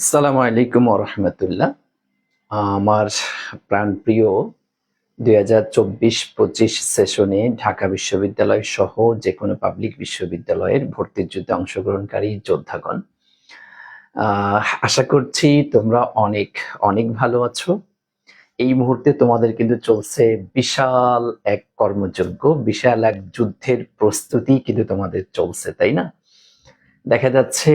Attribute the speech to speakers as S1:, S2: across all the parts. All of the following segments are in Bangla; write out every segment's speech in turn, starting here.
S1: আসসালামু আলাইকুম রহমতুল্লাহ। আমার প্রাণপ্রিয় 2024-25 সেশনে ঢাকা বিশ্ববিদ্যালয় সহ যে কোনো পাবলিক বিশ্ববিদ্যালয়ের ভর্তির যুদ্ধে অংশগ্রহণকারী যোদ্ধাগণ, আশা করছি তোমরা অনেক অনেক ভালো আছো। এই মুহূর্তে তোমাদের কিন্তু চলছে বিশাল এক কর্মযজ্ঞ, বিশাল এক যুদ্ধের প্রস্তুতি কিন্তু তোমাদের চলছে, তাই না? দেখা যাচ্ছে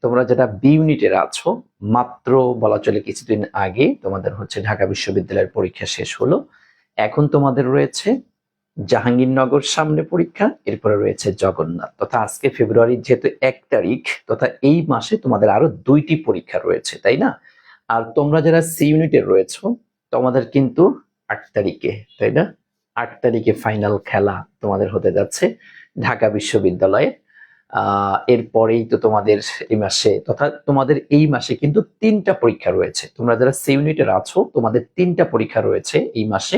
S1: তোমরা যারা বি ইউনিটের আছো, মাত্র বলা চলে কিছুদিন আগে তোমাদের হচ্ছে ঢাকা বিশ্ববিদ্যালয়ের পরীক্ষা শেষ হলো। এখন তোমাদের রয়েছে জাহাঙ্গীরনগর সামনে পরীক্ষা, এরপরে রয়েছে জগন্নাথ, তথা আজকে ফেব্রুয়ারির যেহেতু 1 তারিখ, তথা এই মাসে তোমাদের আরো 2টি পরীক্ষা রয়েছে, তাই না? আর তোমরা যারা সি ইউনিটের রয়েছো, তোমাদের কিন্তু 8 তারিখে, তাই না? 8 তারিখে ফাইনাল খেলা তোমাদের হতে যাচ্ছে ঢাকা বিশ্ববিদ্যালয়ে। এরপরেই তো তোমাদের এই মাসে, তথা তোমাদের এই মাসে কিন্তু 3টা পরীক্ষা রয়েছে। তোমরা যারা সি ইউনিটের আছো, তোমাদের 3টা পরীক্ষা রয়েছে এই মাসে,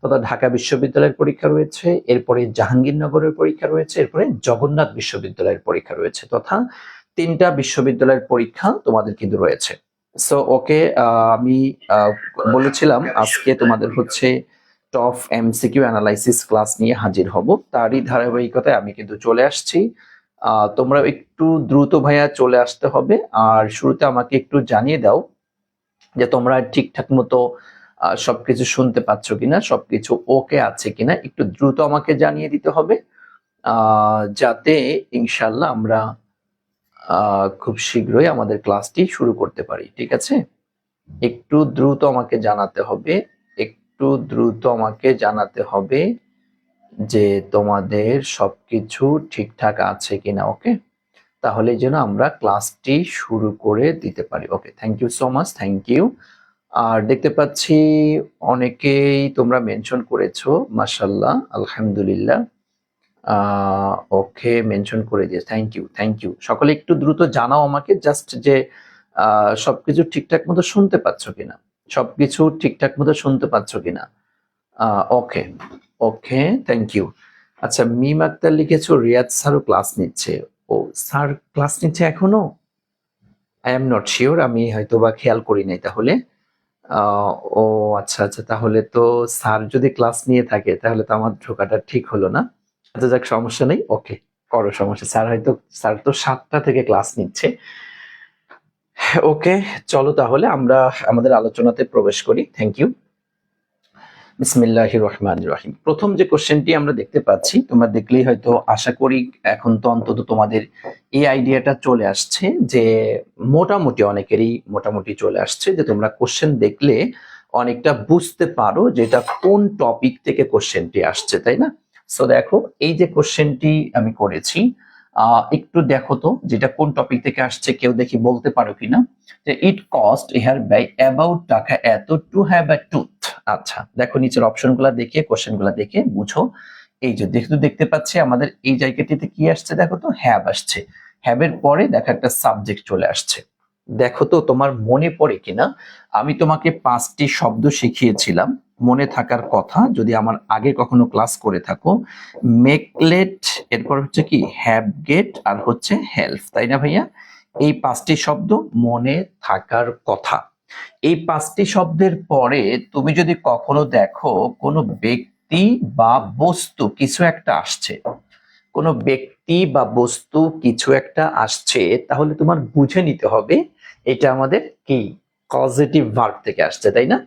S1: তথা ঢাকা বিশ্ববিদ্যালয়ের পরীক্ষা রয়েছে, এরপরে জাহাঙ্গীরনগরের পরীক্ষা রয়েছে, এরপরে জগন্নাথ বিশ্ববিদ্যালয়ের পরীক্ষা রয়েছে, তথা 3টা বিশ্ববিদ্যালয়ের পরীক্ষা তোমাদের কিন্তু রয়েছে। সো ওকে, আমি বলেছিলাম আজকে তোমাদের হচ্ছে টপ এমসিকিউ অ্যানালাইসিস ক্লাস নিয়ে হাজির হব। তারই ধারাবাহিকতায় আমি কিন্তু চলে আসছি। তোমরা একটু দ্রুত ভাইয়া চলে আসতে হবে। আর শুরুতে আমাকে একটু জানিয়ে দাও যে তোমরা ঠিকঠাক মতো সবকিছু শুনতে পাচ্ছ কিনা, সবকিছু ওকে আছে কিনা, একটু দ্রুত আমাকে জানিয়ে দিতে হবে, যাতে ইনশাল্লাহ আমরা খুব শীঘ্রই আমাদের ক্লাসটি শুরু করতে পারি। ঠিক আছে, একটু দ্রুত আমাকে জানাতে হবে, একটু দ্রুত আমাকে জানাতে হবে যে তোমাদের সবকিছু ঠিকঠাক আছে কিনা। ওকে, তাহলে যেন আমরা ক্লাসটি শুরু করে দিতে পারি। Okay, thank you so much, thank you. আর দেখতে পাচ্ছি অনেকেই তোমরা মেনশন করেছো, মাশাল্লাহ, আলহামদুলিল্লাহ। ওকে, মেনশন করে দিয়ে থ্যাংক ইউ, থ্যাংক ইউ। সকলে একটু দ্রুত জানাও আমাকে জাস্ট যে সবকিছু ঠিকঠাক মতো শুনতে পাচ্ছ কিনা, সবকিছু ঠিকঠাক মতো শুনতে পাচ্ছ কিনা। ওকে, ওকে, থ্যাংক ইউ। আচ্ছা, মিম আক্তার লিখেছো রিয়াদ স্যারও ক্লাস নিচ্ছে। ও, স্যার ক্লাস নিচ্ছে এখনো? আই এম নট শিওর, আমি হয়তো বা খেয়াল করি নাই তাহলে। আহ, ও আচ্ছা আচ্ছা, তাহলে তো স্যার যদি ক্লাস নিয়ে থাকে তাহলে তো আমার ঢোকাটা ঠিক হলো না। আচ্ছা যাক, সমস্যা নেই, ওকে, করো, সমস্যা। স্যার তো 7টা থেকে ক্লাস নিচ্ছে। ওকে, চলো তাহলে আমরা আমাদের আলোচনাতে প্রবেশ করি। Thank you. বিসমিল্লাহির রহমানির রহিম। প্রথম যে কোশ্চেনটি আমরা দেখতে পাচ্ছি, তোমরা দেখলেই হয়তো আশা করি এখন তো অন্তত তোমাদের এই আইডিয়াটা চলে আসছে যে মোটামুটি অনেকেরই মোটামুটি চলে আসছে যে তোমরা কোশ্চেন দেখলে অনেকটা বুঝতে পারো যে এটা কোন টপিক থেকে কোশ্চেনটি আসছে, তাই না? সো দেখো, এই যে কোশ্চেনটি আমি করেছি, একটু দেখো তো যেটা কোন টপিক থেকে আসছে, কেউ দেখি বলতে পারো কিনা। যে it cost here by about টাকা এত টু হ্যাভ আ টুথ। আচ্ছা দেখো, নিচের অপশনগুলো দেখে, কোশ্চেনগুলো দেখে বুঝো। এই যে দেখতে পাচ্ছি আমাদের এই জায়গাটিতে কি আসছে, দেখো তো, হ্যাভ আসছে। হ্যাভের পরে দেখো একটা সাবজেক্ট চলে আসছে। দেখো তো তোমার মনে পড়ে কিনা, আমি তোমাকে 5টি শব্দ শিখিয়েছিলাম, মনে থাকার কথা যদি আমার আগে কখনো ক্লাস করে থাকো। মেকলেট, এরপর হচ্ছে কি হ্যাভ গেট, আর হচ্ছে হেল্প, তাই না ভাইয়া? এই 5টি শব্দ মনে থাকার কথা। এই 5টি শব্দের পরে তুমি যদি কখনো দেখো কোনো ব্যক্তি বা বস্তু কিছু একটা আসছে, কোনো ব্যক্তি বা বস্তু কিছু একটা আসছে, তাহলে তোমার বুঝে নিতে হবে এটা আমাদের কি পজিটিভ ভার্ব থেকে আসছে, তাই না?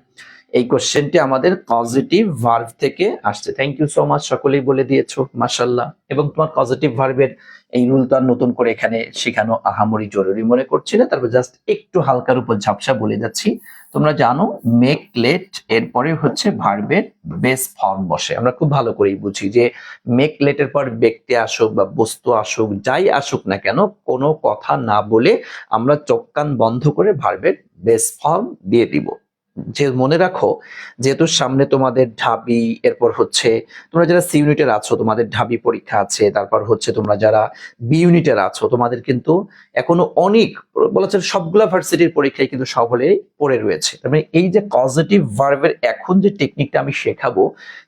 S1: এই কোশ্চেনটি আমাদের পজিটিভ ভার্ব থেকে আসছে। থ্যাংক ইউ সো মাচ, সকলেই বলে দিয়েছো, মাশাল্লাহ। এবং তোমার পজিটিভ ভার্বের এই রুলটা নতুন করে এখানে শেখানো আহামরি জরুরি মনে করছি না, তারপর জাস্ট একটু হালকার উপর ঝাপসা বলে যাচ্ছি। তোমরা জানো মেক লেট এরপরে হচ্ছে ভার্বের বেস ফর্ম বসে, আমরা খুব ভালো করেই বুঝি যে মেক লেটের পর ব্যক্তি আসুক বা বস্তু আসুক, যাই আসুক না কেন, কোনো কথা না বলে আমরা চোখ কান বন্ধ করে ভার্বের বেস ফর্ম দিয়ে দিব। যে মনে রাখো, যেহেতু সামনে তোমাদের ঢাবি, এরপর হচ্ছে তোমরা যারা সি ইউনিটের আছো তোমাদের ঢাবি পরীক্ষা আছে, তারপর হচ্ছে তোমরা যারা বি ইউনিটের আছো তোমাদের কিন্তু এখনো অনেক, বলা চলে সবগুলা ভার্সিটির পরীক্ষায় কিন্তু সকলে পড়ে রয়েছে। তার মানে এই যে পজিটিভ ভার্বের এখন যে টেকনিকটা আমি শেখাবো,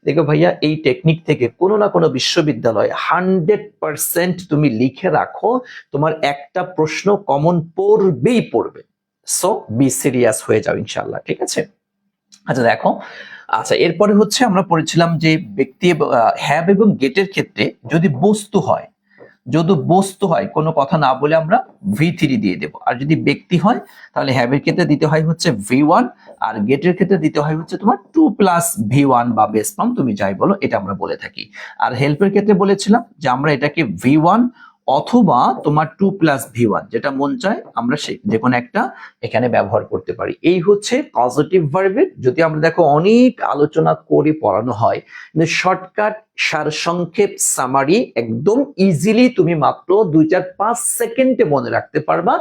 S1: দেখো ভাইয়া, এই টেকনিক থেকে কোনো না কোনো বিশ্ববিদ্যালয় 100% তুমি লিখে রাখো, তোমার একটা প্রশ্ন কমন পড়বেই পড়বে। সো বি সিরিয়াস হয়ে যাও ইনশাআল্লাহ, ঠিক আছে? আচ্ছা দেখো, আচ্ছা এরপরে হচ্ছে আমরা পড়েছিলাম যে ব্যক্তি হ্যাভ এবং গেটের ক্ষেত্রে যদি বস্তু হয়, কোনো কথা না বলে আমরা V3 দিয়ে দেব। আর যদি ব্যক্তি হয় তাহলে হ্যাভের ক্ষেত্রে দিতে হয় হচ্ছে V1, আর গেটের ক্ষেত্রে দিতে হয় হচ্ছে তোমার 2+V1 বা বেস ফর্ম তুমি যাই বলো, এটা আমরা বলে থাকি। আর হেল্পের ক্ষেত্রে বলেছিলাম যে আমরা এটাকে V1 অথবা তোমার 2+V1 যেটা মন চায় আমরা যে কোনো একটা এখানে ব্যবহার করতে পারি। এই হচ্ছে পজিটিভ ভার্বের। যদি আমরা দেখো অনেক আলোচনা করে পড়ানো হয়, কিন্তু শর্টকাট সারসংক্ষেপ সামারি একদম ইজিলি তুমি মাত্র 2-4-5 সেকেন্ডে মনে রাখতে পারবা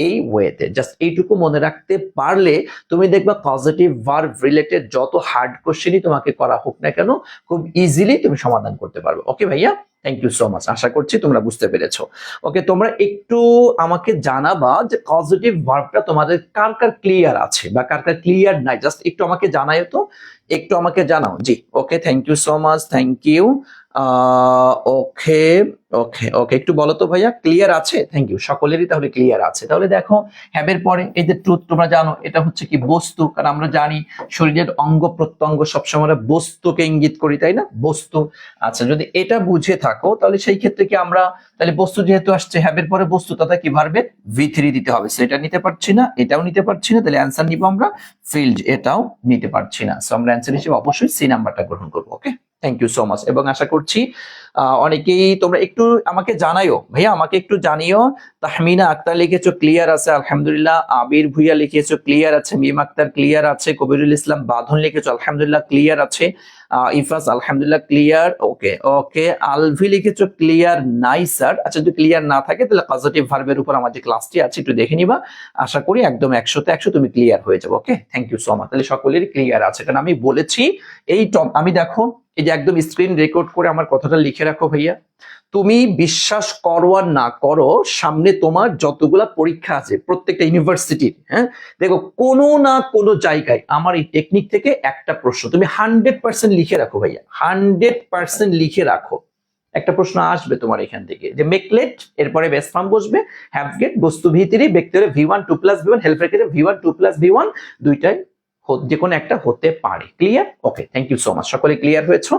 S1: এই ওয়েতে। জাস্ট এইটুকু মনে রাখতে পারলে তুমি দেখবা পজিটিভ ভার্ব রিলেটেড যত হার্ড কোশ্চেনই তোমাকে করা হোক না কেন খুব ইজিলি তুমি সমাধান করতে পারবে। ওকে ভাইয়া, থ্যাংক ইউ সো মাচ, আশা করছি তোমরা বুঝতে পেরেছো। ওকে, তোমরা একটু আমাকে জানাবা যে পজিটিভ ভার্বটা তোমাদের কার কার ক্লিয়ার আছে বা কার কার ক্লিয়ার নাই, জাস্ট একটু আমাকে জানাও তো, একটু আমাকে জানাও। জি okay, thank you so much, thank you. Okay okay okay, একটু বলো তো ভাইয়া ক্লিয়ার আছে? থ্যাংক ইউ, সকলেরই তাহলে ক্লিয়ার আছে। তাহলে দেখো হ্যাবের পরে এই যে ট্রুথ, তোমরা জানো এটা হচ্ছে কি বস্তু, কারণ আমরা জানি শরীরের অঙ্গ প্রত্যঙ্গ সবসময় বস্তুকে ইঙ্গিত করি, তাই না? বস্তু। আচ্ছা যদি এটা বুঝে থাকো তাহলে সেই ক্ষেত্রে কি আমরা তাহলে বস্তু যেহেতু আসছে হ্যাবের পরে বস্তু, তথা কি ভার্বের V3 দিতে হবে। সেটা নিতে পারছি না, এটাও নিতে পারছি না, তাহলে অ্যান্সার নিব আমরা ফিল্ড, এটাও নিতে পারছি না। সো আমরা অ্যান্সার হিসেবে অবশ্যই সি নাম্বারটা গ্রহণ করবো। ওকে, থ্যাংক ইউ সো মাচ। এবং আশা করছি অনেকেই তোমরা একটু আমাকে জানাইও, ভাইয়া আমাকে একটু জানিও। তাহমিনা আক্তার লিখেছো ক্লিয়ার আছে আলহামদুলিল্লাহ, আবির ভুইয়া লিখেছো ক্লিয়ার আছে, মিম আক্তার ক্লিয়ার আছে, কবিরুল ইসলাম বাঁধন লিখেছো আলহামদুলিল্লাহ ক্লিয়ার আছে, ইফাস আলহামদুলিল্লাহ ক্লিয়ার। ওকে ওকে, আলভি লিখেছো ক্লিয়ার নাই স্যার। আচ্ছা যদি ক্লিয়ার না থাকে তাহলে পজিটিভ ভার্বের উপর আমার যে ক্লাসটি আছে একটু দেখে নিবা, আশা করি একদম 100তে 100 তুমি ক্লিয়ার হয়ে যাবে। ওকে, থ্যাংক ইউ সো মাচ। তাহলে সকলেরই ক্লিয়ার আছে, কারণ আমি বলেছি এই আমি দেখো এই যে একদম স্ক্রিন রেকর্ড করে আমার কথাটা লিখে রাখো ভাইয়া। তুমি বিশ্বাস করো আর না করো, সামনে তোমার যতগুলা পরীক্ষা আছে প্রত্যেকটা ইউনিভার্সিটির, হ্যাঁ দেখো কোনো না কোনো জায়গায় আমার এই টেকনিক থেকে একটা প্রশ্ন তুমি 100% লিখে রাখো ভাইয়া, 100% লিখে রাখো। একটা প্রশ্ন আসবে তোমার এখান থেকে যে মেকলেট, এরপরে বেস ফর্ম বসবে, হ্যাভগেট বস্তু ভিতরি, ব্যক্তি হলে V1 2+V1, হেল্পের ক্ষেত্রে V1 2+V1, দুইটাই যে কোনো একটা হতে পারে। Clear? Okay, thank you so much, সকলে ক্লিয়ার হয়েছো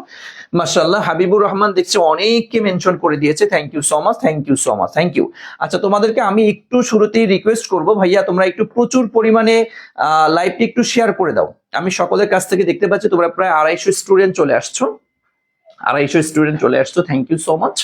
S1: মাশাআল্লাহ। হাবিবুর রহমান দেখছি অনেককে মেনশন করে দিয়েছে, thank you so much, thank you so much, thank you. আচ্ছা তোমাদেরকে আমি একটু শুরুতেই রিকোয়েস্ট করব ভাইয়া, তোমরা একটু প্রচুর পরিমাণে লাইভটি একটু শেয়ার করে দাও। আমি সকলের কাছ থেকে দেখতে পাচ্ছি তোমরা প্রায় 250 স্টুডেন্ট চলে আসছো, 250 স্টুডেন্ট চলে আসছো, থ্যাংক ইউ সো মাচ।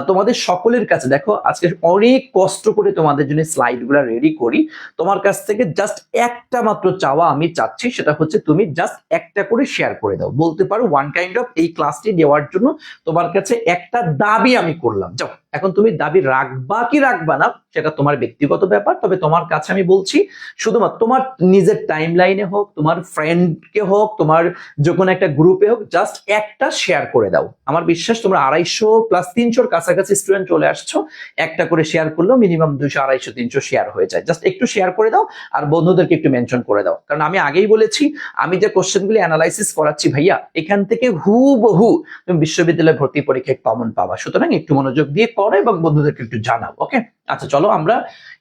S1: তোমাদের সকলের কাছে দেখো আজকে অনেক কষ্ট করে তোমাদের জন্য স্লাইড গুলা রেডি করি, তোমার কাছ থেকে জাস্ট একটা মাত্র চাওয়া আমি চাচ্ছি, সেটা হচ্ছে তুমি জাস্ট একটা করে শেয়ার করে দাও। বলতে পারো ওয়ান কাইন্ড অফ এই ক্লাসটি দেওয়ার জন্য তোমার কাছে একটা দাবি আমি করলাম। যাও, এখন তুমি দাবি রাখবা কি রাখবা না সেটা তোমার ব্যক্তিগত ব্যাপার, তবে তোমার কাছে আমি বলছি শুধুমাত্র তোমার নিজের টাইম লাইনে হোক, তোমার ফ্রেন্ডকে হোক, তোমার যে কোনো একটা গ্রুপে হোক, জাস্ট একটা শেয়ার করে দাও। আমার বিশ্বাস তোমরা 250 + 300 কাছাকাছি স্টুডেন্ট চলে আসছো, একটা করে শেয়ার করলেও মিনিমাম 200 250 300 শেয়ার হয়ে যায়। জাস্ট একটু শেয়ার করে দাও আর বন্ধুদেরকে একটু মেনশন করে দাও, কারণ আমি আগেই বলেছি আমি যে কোশ্চেনগুলি অ্যানালাইসিস করাচ্ছি ভাইয়া, এখান থেকে হুবহু তুমি বিশ্ববিদ্যালয়ে ভর্তি পরীক্ষায় কমন পাবা। সুতরাং একটু মনোযোগ দিয়ে করো এবং বন্ধুদেরকে একটু জানাও। ওকে, আচ্ছা চলো আমরা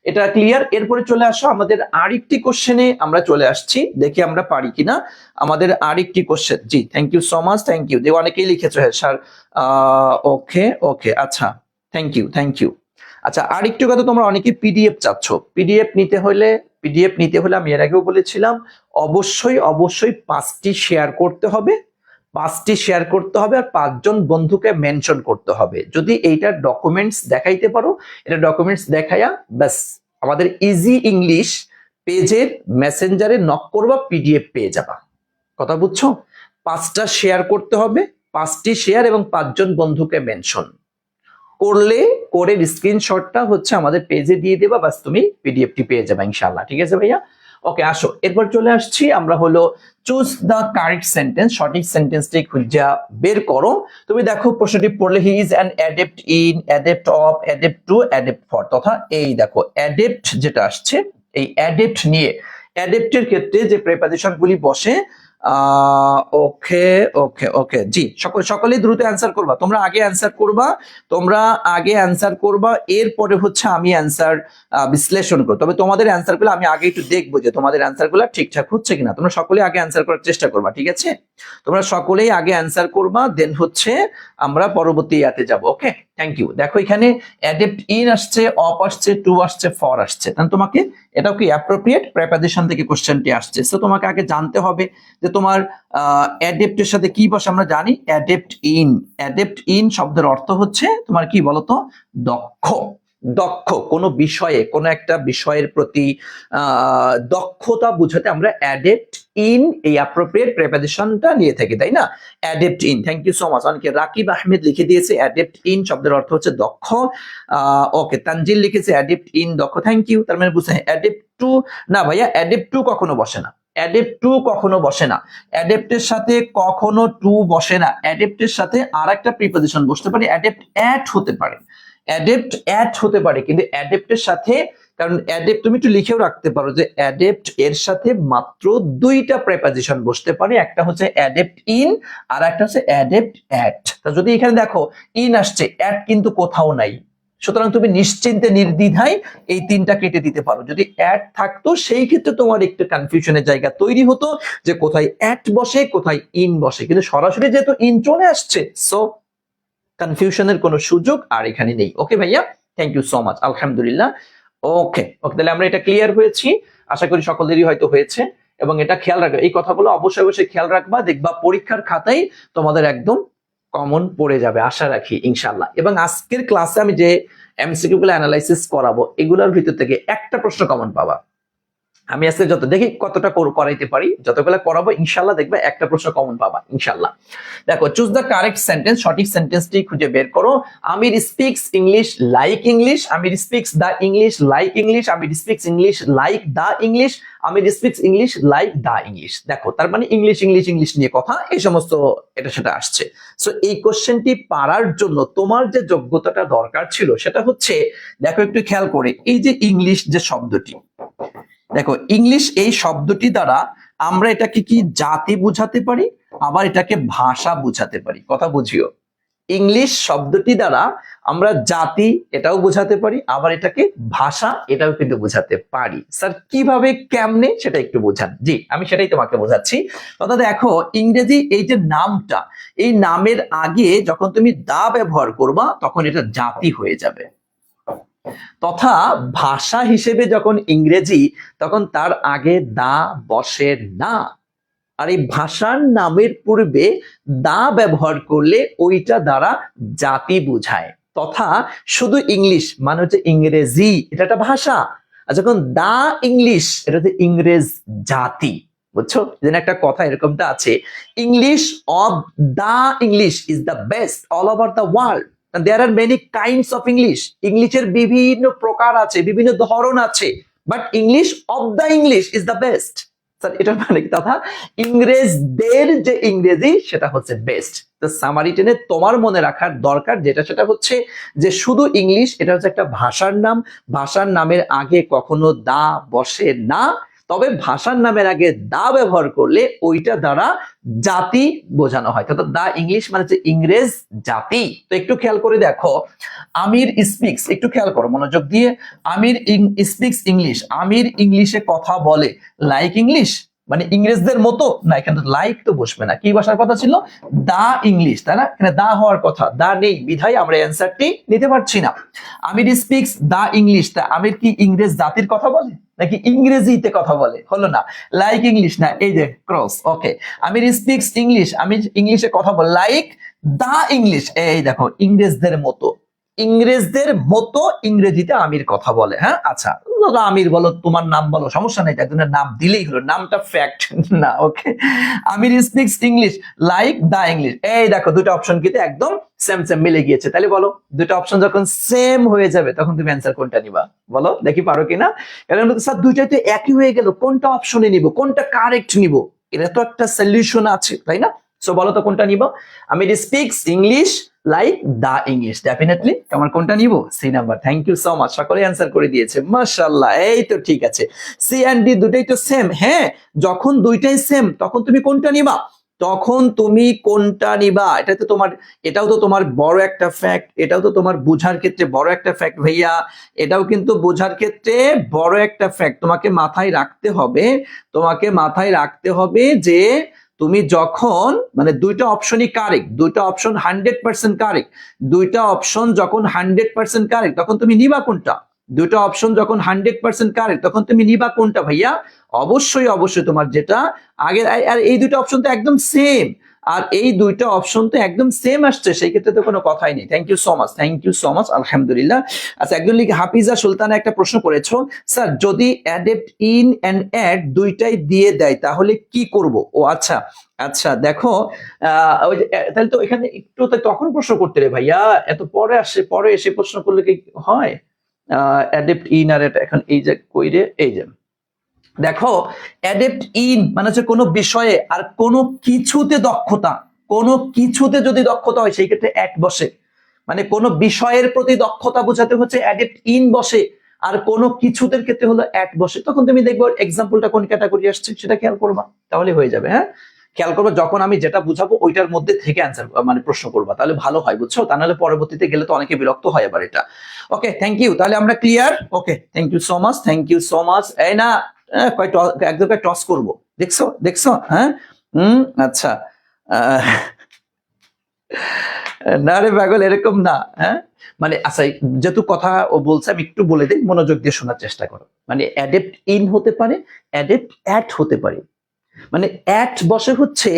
S1: এটা ক্লিয়ার। এরপরে চলে আসো আমাদের আরেকটি কোশ্চেনে আমরা চলে আসছি, দেখি আমরা পারি কিনা আমাদের আরেকটি কোশ্চেন। জি thank you so much, thank you. যে অনেকেই লিখেছো হ্যাঁ স্যার, ওকে ওকে, আচ্ছা থ্যাংক ইউ থ্যাংক ইউ। আচ্ছা আরেকটু কথা, তোমরা অনেকে পিডিএফ চাচ্ছ। পিডিএফ নিতে হলে আমি এর আগেও বলেছিলাম অবশ্যই অবশ্যই 5টি শেয়ার করতে হবে, 5টি শেয়ার করতে হবে আর 5 জন বন্ধুকে মেনশন করতে হবে। যদি এইটার ডকুমেন্টস দেখাইতে পারো, এটা ডকুমেন্টস দেখাইয়া ব্যাস আমাদের ইজি ইংলিশ পেজের মেসেঞ্জারে নক করবা, পিডিএফ পেয়ে যাবা। কথা বুঝছো? 5টা শেয়ার করতে হবে, 5টি শেয়ার এবং 5 জন বন্ধুকে মেনশন করে স্ক্রিনশটটা হচ্ছে আমাদের পেজে দিয়ে দেবা, বাস তুমি পিডিএফটি পেয়ে যাবে ইনশাআল্লাহ। ঠিক আছে ভাইয়া? ওকে আসো এরপর চলে আসছি আমরা হলো চুজ দা কারেক্ট সেন্টেন্স, সঠিক সেন্টেন্সটি খুঁজে বের করো। তুমি দেখো প্রশ্নটি পড়লে he is an adept in, adept of, adept to, adept for, তথা এই দেখো অ্যাডেপ্ট যেটা আসছে, এই অ্যাডেপ্ট নিয়ে অ্যাডেপ্টের ক্ষেত্রে যে প্রিপজিশন গুলি বসে ওকে ওকে ওকে, জি সকলেই দ্রুত অ্যান্সার করবা, তোমরা আগে অ্যান্সার করবা, তোমরা আগে অ্যান্সার করবা, এরপরে হচ্ছে আমি অ্যান্সার বিশ্লেষণ করব। তবে তোমাদের অ্যান্সার গুলো আমি আগে একটু দেখবো যে তোমাদের অ্যান্সার গুলো ঠিকঠাক হচ্ছে কিনা। তোমরা সকলেই আগে অ্যান্সার করার চেষ্টা করবা, ঠিক আছে? তোমরা সকলেই আগে অ্যান্সার করবা, দেন হচ্ছে আমরা পরবর্তী ইয়াতে যাব। ওকে, থ্যাংক ইউ। দেখো এখানে অ্যাডেপ্ট ইন আসছে, অফ আসছে, টু আসছে, ফর আসছে, তাহলে তোমাকে এটাও কি অ্যাপ্রোপ্রিয়েট প্রেপোজিশন থেকে কোশ্চেনটি আসছে। সো তোমাকে আগে জানতে হবে যে তোমার অ্যাডেপ্টের সাথে কি বসে। আমরা জানি অ্যাডেপ্ট ইন, অ্যাডেপ্ট ইন শব্দের অর্থ হচ্ছে তোমার কি বলতো, দক্ষ। দক্ষ কোনো বিষয়ে, কোনো একটা বিষয়ের প্রতি দক্ষতা বুঝাতে আমরা অ্যাডেপ্ট ইন এই অ্যাপ্রোপ্রিয়েট প্রেপোজিশনটা নিয়ে থাকি, তাই না? Adept in, thank you so much. অনেকে রাকিব আহমেদ লিখে দিয়েছে অ্যাডেপ্ট ইন শব্দের অর্থ হচ্ছে দক্ষ। ওকে, তানজিল লিখেছে অ্যাডেপ্ট ইন দক্ষ, থ্যাংক ইউ। তার মানে বুঝতে অ্যাডেপ্ট টু না ভাইয়া, অ্যাডেপ্ট টু কখনো বসে না, অ্যাডেপ্ট টু কখনো বসে না, অ্যাডেপ্টের সাথে কখনো টু বসে না। অ্যাডেপ্টের সাথে আর একটা প্রিপোজিশন বসতে পারে, অ্যাডেপ্ট অ্যাট হতে পারে, অ্যাডেপ্ট অ্যাট হতে পারে, কিন্তু অ্যাডেপ্টের সাথে, কারণ অ্যাডেপ্ট তুমি একটু লিখেও রাখতে পারো যে অ্যাডেপ্ট এর সাথে মাত্র দুইটা প্রেপোজিশন বসতে পারে, একটা হচ্ছে অ্যাডেপ্ট ইন আর একটা হচ্ছে অ্যাডেপ্ট অ্যাট। তা যদি এখানে দেখো ইন আসছে, অ্যাট কিন্তু কোথাও নাই, সুতরাং তুমি নিশ্চিন্তে নির্দ্বিধায় এই তিনটা কেটে দিতে পারো। যদি অ্যাট থাকতো সেই ক্ষেত্রে তোমার একটু কনফিউশনের জায়গা তৈরি হতো যে কোথায় অ্যাট বসে কোথায় ইন বসে, কিন্তু সরাসরি যেহেতু ইন চলে আসছে, সো কনফিউশনের কোনো সুযোগ আর এখানে নেই। ওকে ভাইয়া, থ্যাংক ইউ সো মাচ, আলহামদুলিল্লাহ। ওকে ওকে, তাহলে আমরা এটা ক্লিয়ার হয়েছি, আশা করি সকলেরই হয়তো হয়েছে। এবং এটা খেয়াল রাখবে, এই কথাগুলো অবশ্যই অবশ্যই খেয়াল রাখবা, দেখবা পরীক্ষার খাতায় তোমাদের একদম কমন পড়ে যাবে, আশা রাখি ইনশাল্লাহ। এবং আজকের ক্লাসে আমি যে এমসিকিউ গুলো অ্যানালাইসিস করাবো, এগুলোর ভিতর থেকে একটা প্রশ্ন কমন পাবা। আমি আজকে যত দেখি কতটা করাইতে পারি, যতগুলো করাবো ইনশাল্লাহ দেখবে একটা প্রশ্ন কমন পাবা ইনশাল্লাহ। দেখো, চুজ দ্য কারেক্ট সেন্টেন্স, সঠিক সেন্টেন্সটি খুঁজে বের করো। Amir speaks English like English, Amir speaks the English like English, Amir speaks English like the English, Amir speaks English like the English. দেখো, তার মানে ইংলিশ ইংলিশ ইংলিশ নিয়ে কথা, এই সমস্ত এটা সেটা আসছে। সো এই কোশ্চেনটি পারার জন্য তোমার যে যোগ্যতাটা দরকার ছিল সেটা হচ্ছে, দেখো একটু খেয়াল করে, এই যে ইংলিশ যে শব্দটি, দেখো ইংলিশ এই শব্দটি দ্বারা আমরা এটাকে কি জাতি বুঝাতে পারি, আবার এটাকে ভাষা বুঝাতে পারি। কথা বুঝিও, ইংলিশ শব্দটি দ্বারা আমরা জাতি এটাও বোঝাতে পারি, আবার এটাকে ভাষা এটাও কিন্তু বোঝাতে পারি। স্যার কিভাবে, কেমনে, সেটা একটু বোঝান। জি, আমি সেটাই তোমাকে বোঝাচ্ছি। অর্থাৎ দেখো, ইংরেজি এই যে নামটা, এই নামের আগে যখন তুমি দা ব্যবহার করবা তখন এটা জাতি হয়ে যাবে। তথা ভাষা হিসেবে যখন ইংরেজি, তখন তার আগে দা বসে না। আর এই ভাষার নামের পূর্বে দা ব্যবহার করলে ওইটা দ্বারা জাতি বুঝায়। তথা শুধু ইংলিশ মানে হচ্ছে ইংরেজি, এটা একটা ভাষা। আর যখন দা ইংলিশ, এটা হচ্ছে ইংরেজ জাতি। বুঝছো? যেন একটা কথা এরকমটা আছে, English of the English is the best all over the world. There are many kinds of English, ইংলিশের বিভিন্ন প্রকার আছে, বিভিন্ন ধরন আছে, but English of the English is the best. Sir এটার মানে কি? তথা ইংরেজদের যে ইংরেজি সেটা হচ্ছে বেস্ট। তো সামারি টেনে তোমার মনে রাখার দরকার যেটা, সেটা হচ্ছে যে শুধু ইংলিশ এটা হচ্ছে একটা ভাষার নাম, ভাষার নামের আগে কখনো দা বসে না। তবে ভাষার নামের আগে দা ব্যবহার করলে ওইটা দ্বারা জাতি বোঝানো হয়। অর্থাৎ দা ইংলিশ মানে হচ্ছে ইংরেজ জাতি। তো একটু খেয়াল করে দেখো, আমির স্পিক্স, একটু খেয়াল করো মনোযোগ দিয়ে, আমির স্পিক্স ইংলিশ, আমির ইংলিশে কথা বলে লাইক ইংলিশ, মানে ইংরেজদের মতো না, এখানে লাইক তো বসবে না, কি বসার কথা ছিল? দা ইংলিশ, তাই না? এখানে দা হওয়ার কথা, দা নেই, বিধায় আমরা অ্যান্সারটি নিতে পারছি না। আমির স্পিক্স দা ইংলিশ, তা আমির কি ইংরেজ জাতির কথা বলে নাকি ইংরেজিতে কথা বলে? হলো না, লাইক ইংলিশ না, এই যে ক্রস। ওকে, আমির স্পিক্স ইংলিশ, আমি ইংলিশে কথা বল লাইক দা ইংলিশ, এই দেখো ইংরেজদের মতো, ইংরেজদের মতো ইংরেজিতে আমির কথা বলে। হ্যাঁ, আচ্ছা আমির বলো, তোমার নাম বলো, সমস্যা নেই, একজনের নাম দিলেই হলো, নামটা ফ্যাক্ট না। Okay, Amir speaks English like the English, এই দেখো দুটো অপশন কিন্তু একদম সেম সেম মিলে গিয়েছে। তাহলে বলো, দুটো অপশন যখন সেম হয়ে যাবে তখন তুমি অ্যান্সার কোনটা নিবা? বলো দেখি, পারো কিনা? কারণ স্যার দুইটাই তো একই হয়ে গেল, কোনটা অপশনে নিব, কোনটা কারেক্ট নিব? এটা তো একটা সলিউশন আছে, তাই না? সো বলো তো কোনটা নিব? আমি speaks English like the English, definitely তোমার কোনটা নিব? C number. Thank you so much, সকলে অ্যান্সার করে দিয়েছে, মাশাআল্লাহ। এই তো ঠিক আছে, সি এন্ড ডি দুটাই তো সেম। হ্যাঁ, যখন দুইটাই সেম তখন তুমি কোনটা নিবা? তখন তুমি কোনটা নিবা? এটা তো তোমার, এটাও তো তোমার বড় একটা ফ্যাক্ট, এটাও তো তোমার বোঝার ক্ষেত্রে বড় একটা ফ্যাক্ট ভাইয়া, এটাও কিন্তু বোঝার ক্ষেত্রে বড় একটা ফ্যাক্ট। তোমাকে মাথায় রাখতে হবে, তোমাকে মাথায় রাখতে হবে যে তুমি যখন মানে দুইটা অপশনই কারেক্ট, দুইটা অপশন 100% কারেক্ট, দুইটা অপশন যখন 100% কারেক্ট তখন তুমি নিবা কোনটা? দুইটা অপশন যখন 100% কারেক্ট তখন তুমি নিবা কোনটা ভাইয়া? অবশ্যই অবশ্যই তোমার যেটা আগে, আর এই দুইটা অপশন তো একদম সেম, আর এই দুইটা অপশন তো একদম সেম আসছে, সেই ক্ষেত্রে তো কোনো কথাই নেই। Thank you so much, thank you so much, আলহামদুলিল্লাহ। আচ্ছা, একজন লিখে হাফিজা সুলতানা একটা প্রশ্ন করেছো, স্যার যদি অ্যাডেপ্ট ইন এন্ড অ্যাড দুইটাই দিয়ে দেয় তাহলে কি করব? ও আচ্ছা আচ্ছা, দেখো ওই যে তাহলে তো এখানে একটু তখন প্রশ্ন করতে রে ভাইয়া, এত পরে আসে, পরে এসে প্রশ্ন করলে কি হয়? অ্যাডেপ্ট ইন আর এটা এখন এই যে কইরে, এই যে দেখো, অ্যাডেপ্ট ইন মানে হচ্ছে কোনো বিষয়ে আর কোনো কিছুতে দক্ষতা, কোনো কিছুতে যদি দক্ষতা হয় সেই ক্ষেত্রে অ্যাট বসে, মানে কোনো বিষয়ের প্রতি দক্ষতা বোঝাতে হচ্ছে অ্যাডেপ্ট ইন বসে, আর কোনো কিছুতের ক্ষেত্রে হলো অ্যাট বসে। তখন তুমি দেখবো এক্সাম্পলটা কোন ক্যাটাগরি আসছে সেটা খেয়াল করবা, তাহলে হয়ে যাবে। হ্যাঁ, খেয়াল করবো, যখন আমি যেটা বুঝাবো ওইটার মধ্যে থেকে অ্যান্সার মানে প্রশ্ন করবা, তাহলে ভালো হয়, বুঝছো? তা নাহলে পরবর্তীতে গেলে তো অনেকে বিরক্ত হয় আবার এটা। ওকে, থ্যাংক ইউ, তাহলে আমরা clear. Okay, thank you so much, thank you so much. এই না, একদম টস করবো, দেখছো দেখছো? হ্যাঁ, আচ্ছা। না রে পাগল, এরকম না। হ্যাঁ, মানে আচ্ছা, যেহেতু কথা ও বলছে আমি একটু বলে দিই, মনোযোগ দিয়ে শোনার চেষ্টা করো। মানে অ্যাডেপ্ট ইন হতে পারে, অ্যাডেপ্ট অ্যাট হতে পারে। মানে অ্যাট বসে হচ্ছে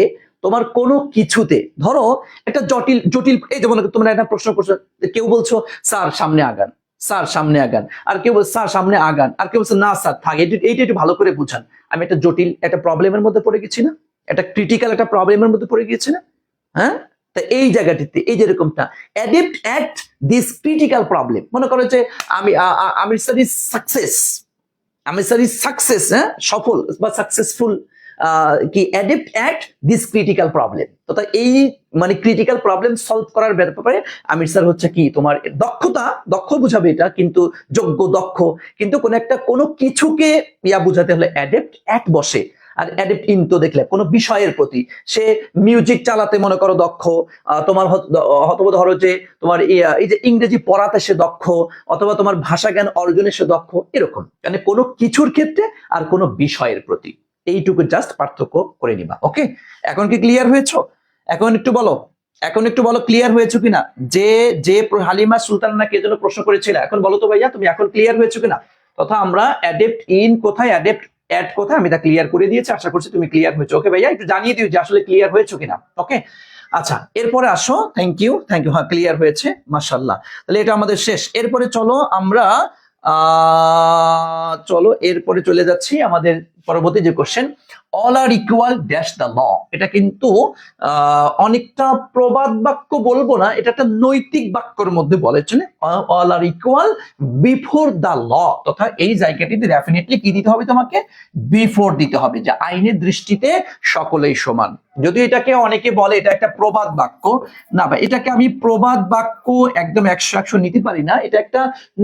S1: তোমার কোনো কিছুতে, ধরো একটা জটিল জটিল, এই যেমন তোমরা একটা প্রশ্ন করছো, কেউ বলছো স্যার সামনে আগান, স্যার সামনে আগান, আর কেউ বলছে স্যার সামনে আগান, আর কেউ বলছে না স্যার থাক। এইটা একটু ভালো করে বুঝান। আমি একটা জটিল একটা প্রবলেমের মধ্যে পড়ে গেছি না, একটা ক্রিটিক্যাল একটা প্রবলেমের মধ্যে পড়ে গিয়েছি না? হ্যাঁ, তা এই জায়গাটিতে এই যেরকমটা adept at this critical problem, মনে করো যে আমি আমি স্যার ইজ সাকসেস, আমি স্যার ইজ সাকসেস, হ্যাঁ সফল বা সাকসেসফুল, কি adept at this critical problem. তো এই মানে ক্রিটিক্যাল প্রবলেম সলভ করার ব্যাপারে আমির স্যার হচ্ছে কি তোমার দক্ষতা, দক্ষ বুঝাবে এটা, কিন্তু যোগ্য দক্ষ, কিন্তু কোন একটা কোনো কিছুকে ইয়া বুঝাতে হলে অ্যাডেপ্ট অ্যাট বসে। আর অ্যাডেপ্ট ইন তো দেখলে কোনো বিষয়ের প্রতি, সে মিউজিক চালাতে মনে করো দক্ষ, তোমার হয়তো ধরো যে তোমার এই যে ইংরেজি পড়াতে সে দক্ষ, অথবা তোমার ভাষা জ্ঞান অর্জনে সে দক্ষ, এরকম মানে কোনো কিছুর ক্ষেত্রে আর কোনো বিষয়ের প্রতি, এইটুকু জাস্ট পার্থক্য করে নিবা। ওকে, এখন কি ক্লিয়ার হয়েছো? এখন একটু বলো, এখন একটু বলো ক্লিয়ার হয়েছো কিনা? যে যে হালিমা সুলতানা কে জন্য প্রশ্ন করেছিল, এখন বলো তো ভাইয়া তুমি এখন ক্লিয়ার হয়েছো কিনা? তথা আমরা অ্যাডেপ্ট ইন কোথায়, অ্যাডেপ্ট অ্যাড কোথায়, আমি তা ক্লিয়ার করে দিয়েছি, আশা করছি তুমি ক্লিয়ার হয়েছো। ওকে ভাইয়া, একটু জানিয়ে দিও যে আসলে ক্লিয়ার হয়েছো কিনা। ওকে, আচ্ছা, এরপরে আসো। থ্যাংক ইউ, থ্যাংক ইউ, হ্যাঁ ক্লিয়ার হয়েছে, মাশাআল্লাহ। তাহলে এটা আমাদের শেষ। এরপরে চলো আমরা চলো এরপরে চলে যাচ্ছি আমাদের পরবর্তী যে question, all are equal dash the law. এটা কিন্তু অনেকটা প্রবাদ বাক্য বলবো না, এটা একটা নৈতিক বাক্যের মধ্যে বলেছেন, all are equal before the law, তথা এই জায়গাটিতে ডেফিনেটলি কি দিতে হবে তোমাকে? বিফোর দিতে হবে, যে আইনের দৃষ্টিতে সকলেই সমান। যদি এটাকে অনেকে বলে এটা একটা প্রবাদ বাক্য, না ভাই, এটাকে আমি প্রবাদ বাক্য একদম 100% নিতে পারি না, এটা একটা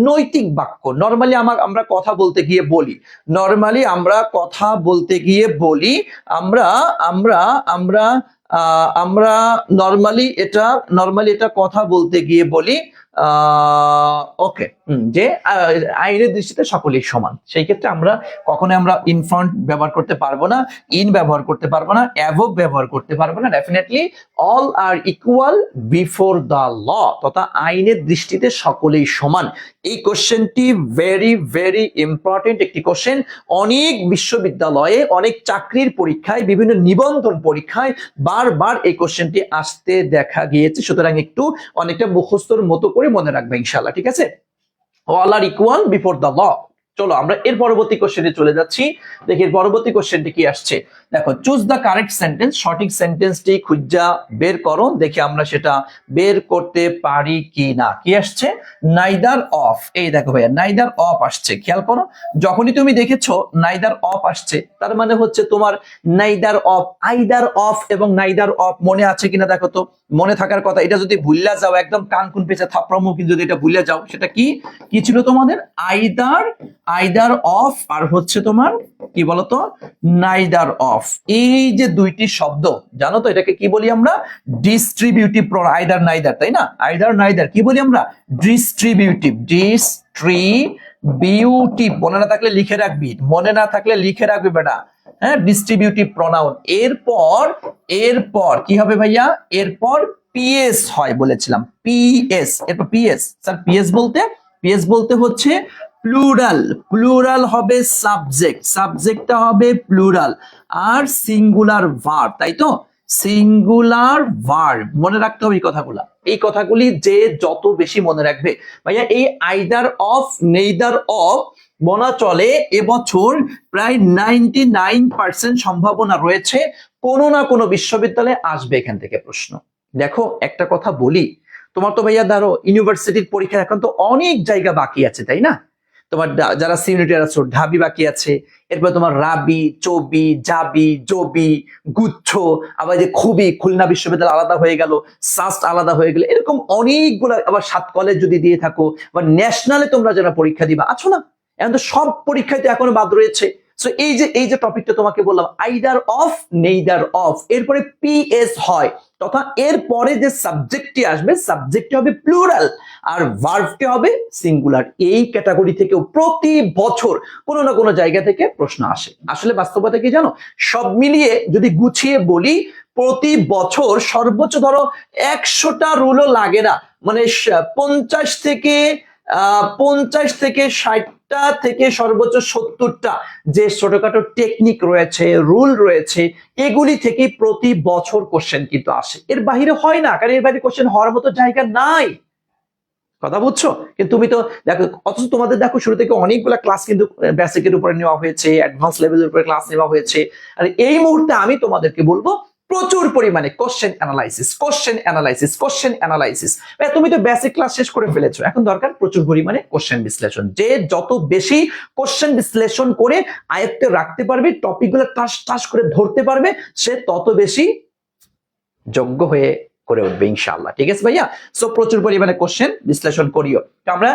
S1: নৈতিক বাক্য। নর্মালি আমরা কথা বলতে গিয়ে বলি, নর্মালি আমরা কথা বলতে গিয়ে বলি, আমরা আমরা আমরা আমরা নর্মালি এটা কথা বলতে গিয়ে বলি ওকে, যে আইনের দৃষ্টিতে সকলেই সমান। সেই ক্ষেত্রে আমরা কখনো আমরা ইনফ্রন্ট ব্যবহার করতে পারবো না, ইন ব্যবহার করতে পারবো না, অ্যাভব ব্যবহার করতে পারবো না। Definitely all are equal before the law, তথা আইনের দৃষ্টিতে সকলেই সমান। এই কোশ্চেনটি ভেরি ভেরি ইম্পর্টেন্ট একটি কোশ্চেন। অনেক বিশ্ববিদ্যালয়ে, অনেক চাকরির পরীক্ষায়, বিভিন্ন নিবন্ধন পরীক্ষায় বারবার এই কোশ্চেনটি আসতে দেখা গিয়েছে। সুতরাং একটু অনেকটা মুখস্থর মতো করে মনে রাখবে ইনশাআল্লাহ, ঠিক আছে? All are equal before the law, চলো আমরা এর পরবর্তী কোশ্চেনে চলে যাচ্ছি। দেখি এর পরবর্তী কোশ্চেনটি কি আসছে। দেখো, চুজ দ্য কারেক্ট সেন্টেন্স, সঠিক সেন্টেন্সটি খুঁজা বের করো, দেখি আমরা সেটা বের করতে পারি কি না। কি আসছে? Neither of. এই দেখো ভাইয়া, নাইদার অফ আসছে, খেয়াল করো। যখনই তুমি দেখেছো নাইদার অফ আসছে, তার মানে হচ্ছে তোমার নাইদার অফ, আইদার অফ এবং নাইদার অফ মনে আছে কিনা দেখো তো। মনে থাকার কথা। এটা যদি ভুললা যাও, একদম কান কুন পেঁচে থাপড়ার মুখে যদি এটা ভুলে যাও, সেটা কি কি ছিল তোমাদের? আইদার অফ আর হচ্ছে তোমার কি বলতো, নাইদার অফ। এই যে দুইটি শব্দ, জানো তো এটাকে কি বলি আমরা? Distributive pronoun. আইদার নাইদার, তাই না? আইদার নাইদার কি বলি আমরা? ডিস্ট্রিবিউটিভ। ডিস্ট্রিবিউটিভ মনে না থাকলে লিখে রাখবি, মনে না থাকলে লিখে রাখবি বেটা। হ্যাঁ, ডিস্ট্রিবিউটিভ প্রোনাউন। এরপর কি হবে ভাইয়া? এরপর পিএস হয় বলেছিলাম, পিএস। এরপর পিএস। স্যার পিএস বলতে হচ্ছে প্লুরাল হবে সাবজেক্ট, সাবজেক্টটা হবে প্লুরাল, আর সিঙ্গুলার ভার্ব, তাই তো? সিঙ্গুলার ভার্ব মনে রাখতে হবে এই কথাগুলা। এই কথাগুলি যে যত বেশি মনে রাখবে ভাইয়া, এই আইদার অফ নেইদার অফ বলা চলে এবছর প্রায় 99% সম্ভাবনা রয়েছে কোনো না কোনো বিশ্ববিদ্যালয়ে আসবে এখান থেকে প্রশ্ন। দেখো একটা কথা বলি, তোমার তো ভাইয়া ধরো ইউনিভার্সিটির পরীক্ষা এখন তো অনেক জায়গা বাকি আছে, তাই না? তোমার যারা সিনিয়র আছো ঢাবি বাকি আছে, এরপর তোমার রাবি, চবি, জাবি, জবি, গুচ্ছ, আবার যে খুবই খুলনা বিশ্ববিদ্যালয় আলাদা হয়ে গেল, সাস্ট আলাদা হয়ে গেল, এরকম অনেকগুলো, আবার 7 কলেজ যদি দিয়ে থাকো, আবার ন্যাশনালে তোমরা যারা পরীক্ষা দিবা আছো না, এখন তো সব পরীক্ষায় তো এখনো বাদ রয়েছে। সো এই যে টপিকটা তোমাকে বললাম, আইদার অফ নেইদার অফ, এরপরে পিএস হয়, তথা এরপরে যে সাবজেক্টটি আসবে সাবজেক্টটি হবে প্লুরাল আর ভার্বটি হবে সিঙ্গুলার। এই ক্যাটাগরি থেকেও প্রতি বছর কোনো না কোনো জায়গা থেকে প্রশ্ন আসে। আসলে বাস্তবতা কি জানো, সব মিলিয়ে যদি গুছিয়ে বলি, প্রতি বছর সর্বোচ্চ ধরো 100টা রুলও লাগে না, মানে 50 থেকে 60টা থেকে সর্বোচ্চ 70টা যে ছোটখাটো টেকনিক রয়েছে, রুল রয়েছে, এগুলি থেকে প্রতি বছর কোশ্চেন কিন্তু আসে। এর বাইরে হয় না, কারণ এর বাইরে কোশ্চেন হওয়ার মতো জায়গা নাই। কথা বুঝছো? কিন্তু তুমি তো দেখো, অথচ তোমাদের দেখো শুরু থেকে অনেকগুলা ক্লাস কিন্তু বেসিকের উপরে নেওয়া হয়েছে, অ্যাডভান্স লেভেলের উপরে ক্লাস নেওয়া হয়েছে। আর এই মুহূর্তে আমি তোমাদেরকে বলবো প্রচুর পরিমাণে কোশ্চেন অ্যানালাইসিস। তুমি তো বেসিক ক্লাস শেষ করে ফেলেছো, এখন দরকার প্রচুর পরিমাণে কোশ্চেন বিশ্লেষণ। যে যত বেশি কোশ্চেন বিশ্লেষণ করে আয়ত্তে রাখতে পারবে, টপিকগুলো টাস করে ধরতে পারবে, সে তত বেশি যোগ্য হয়ে করে উঠবে ইনশাআল্লাহ। ঠিক আছে ভাইয়া? সো প্রচুর পরিমাণে কোশ্চেন বিশ্লেষণ করিও। তো আমরা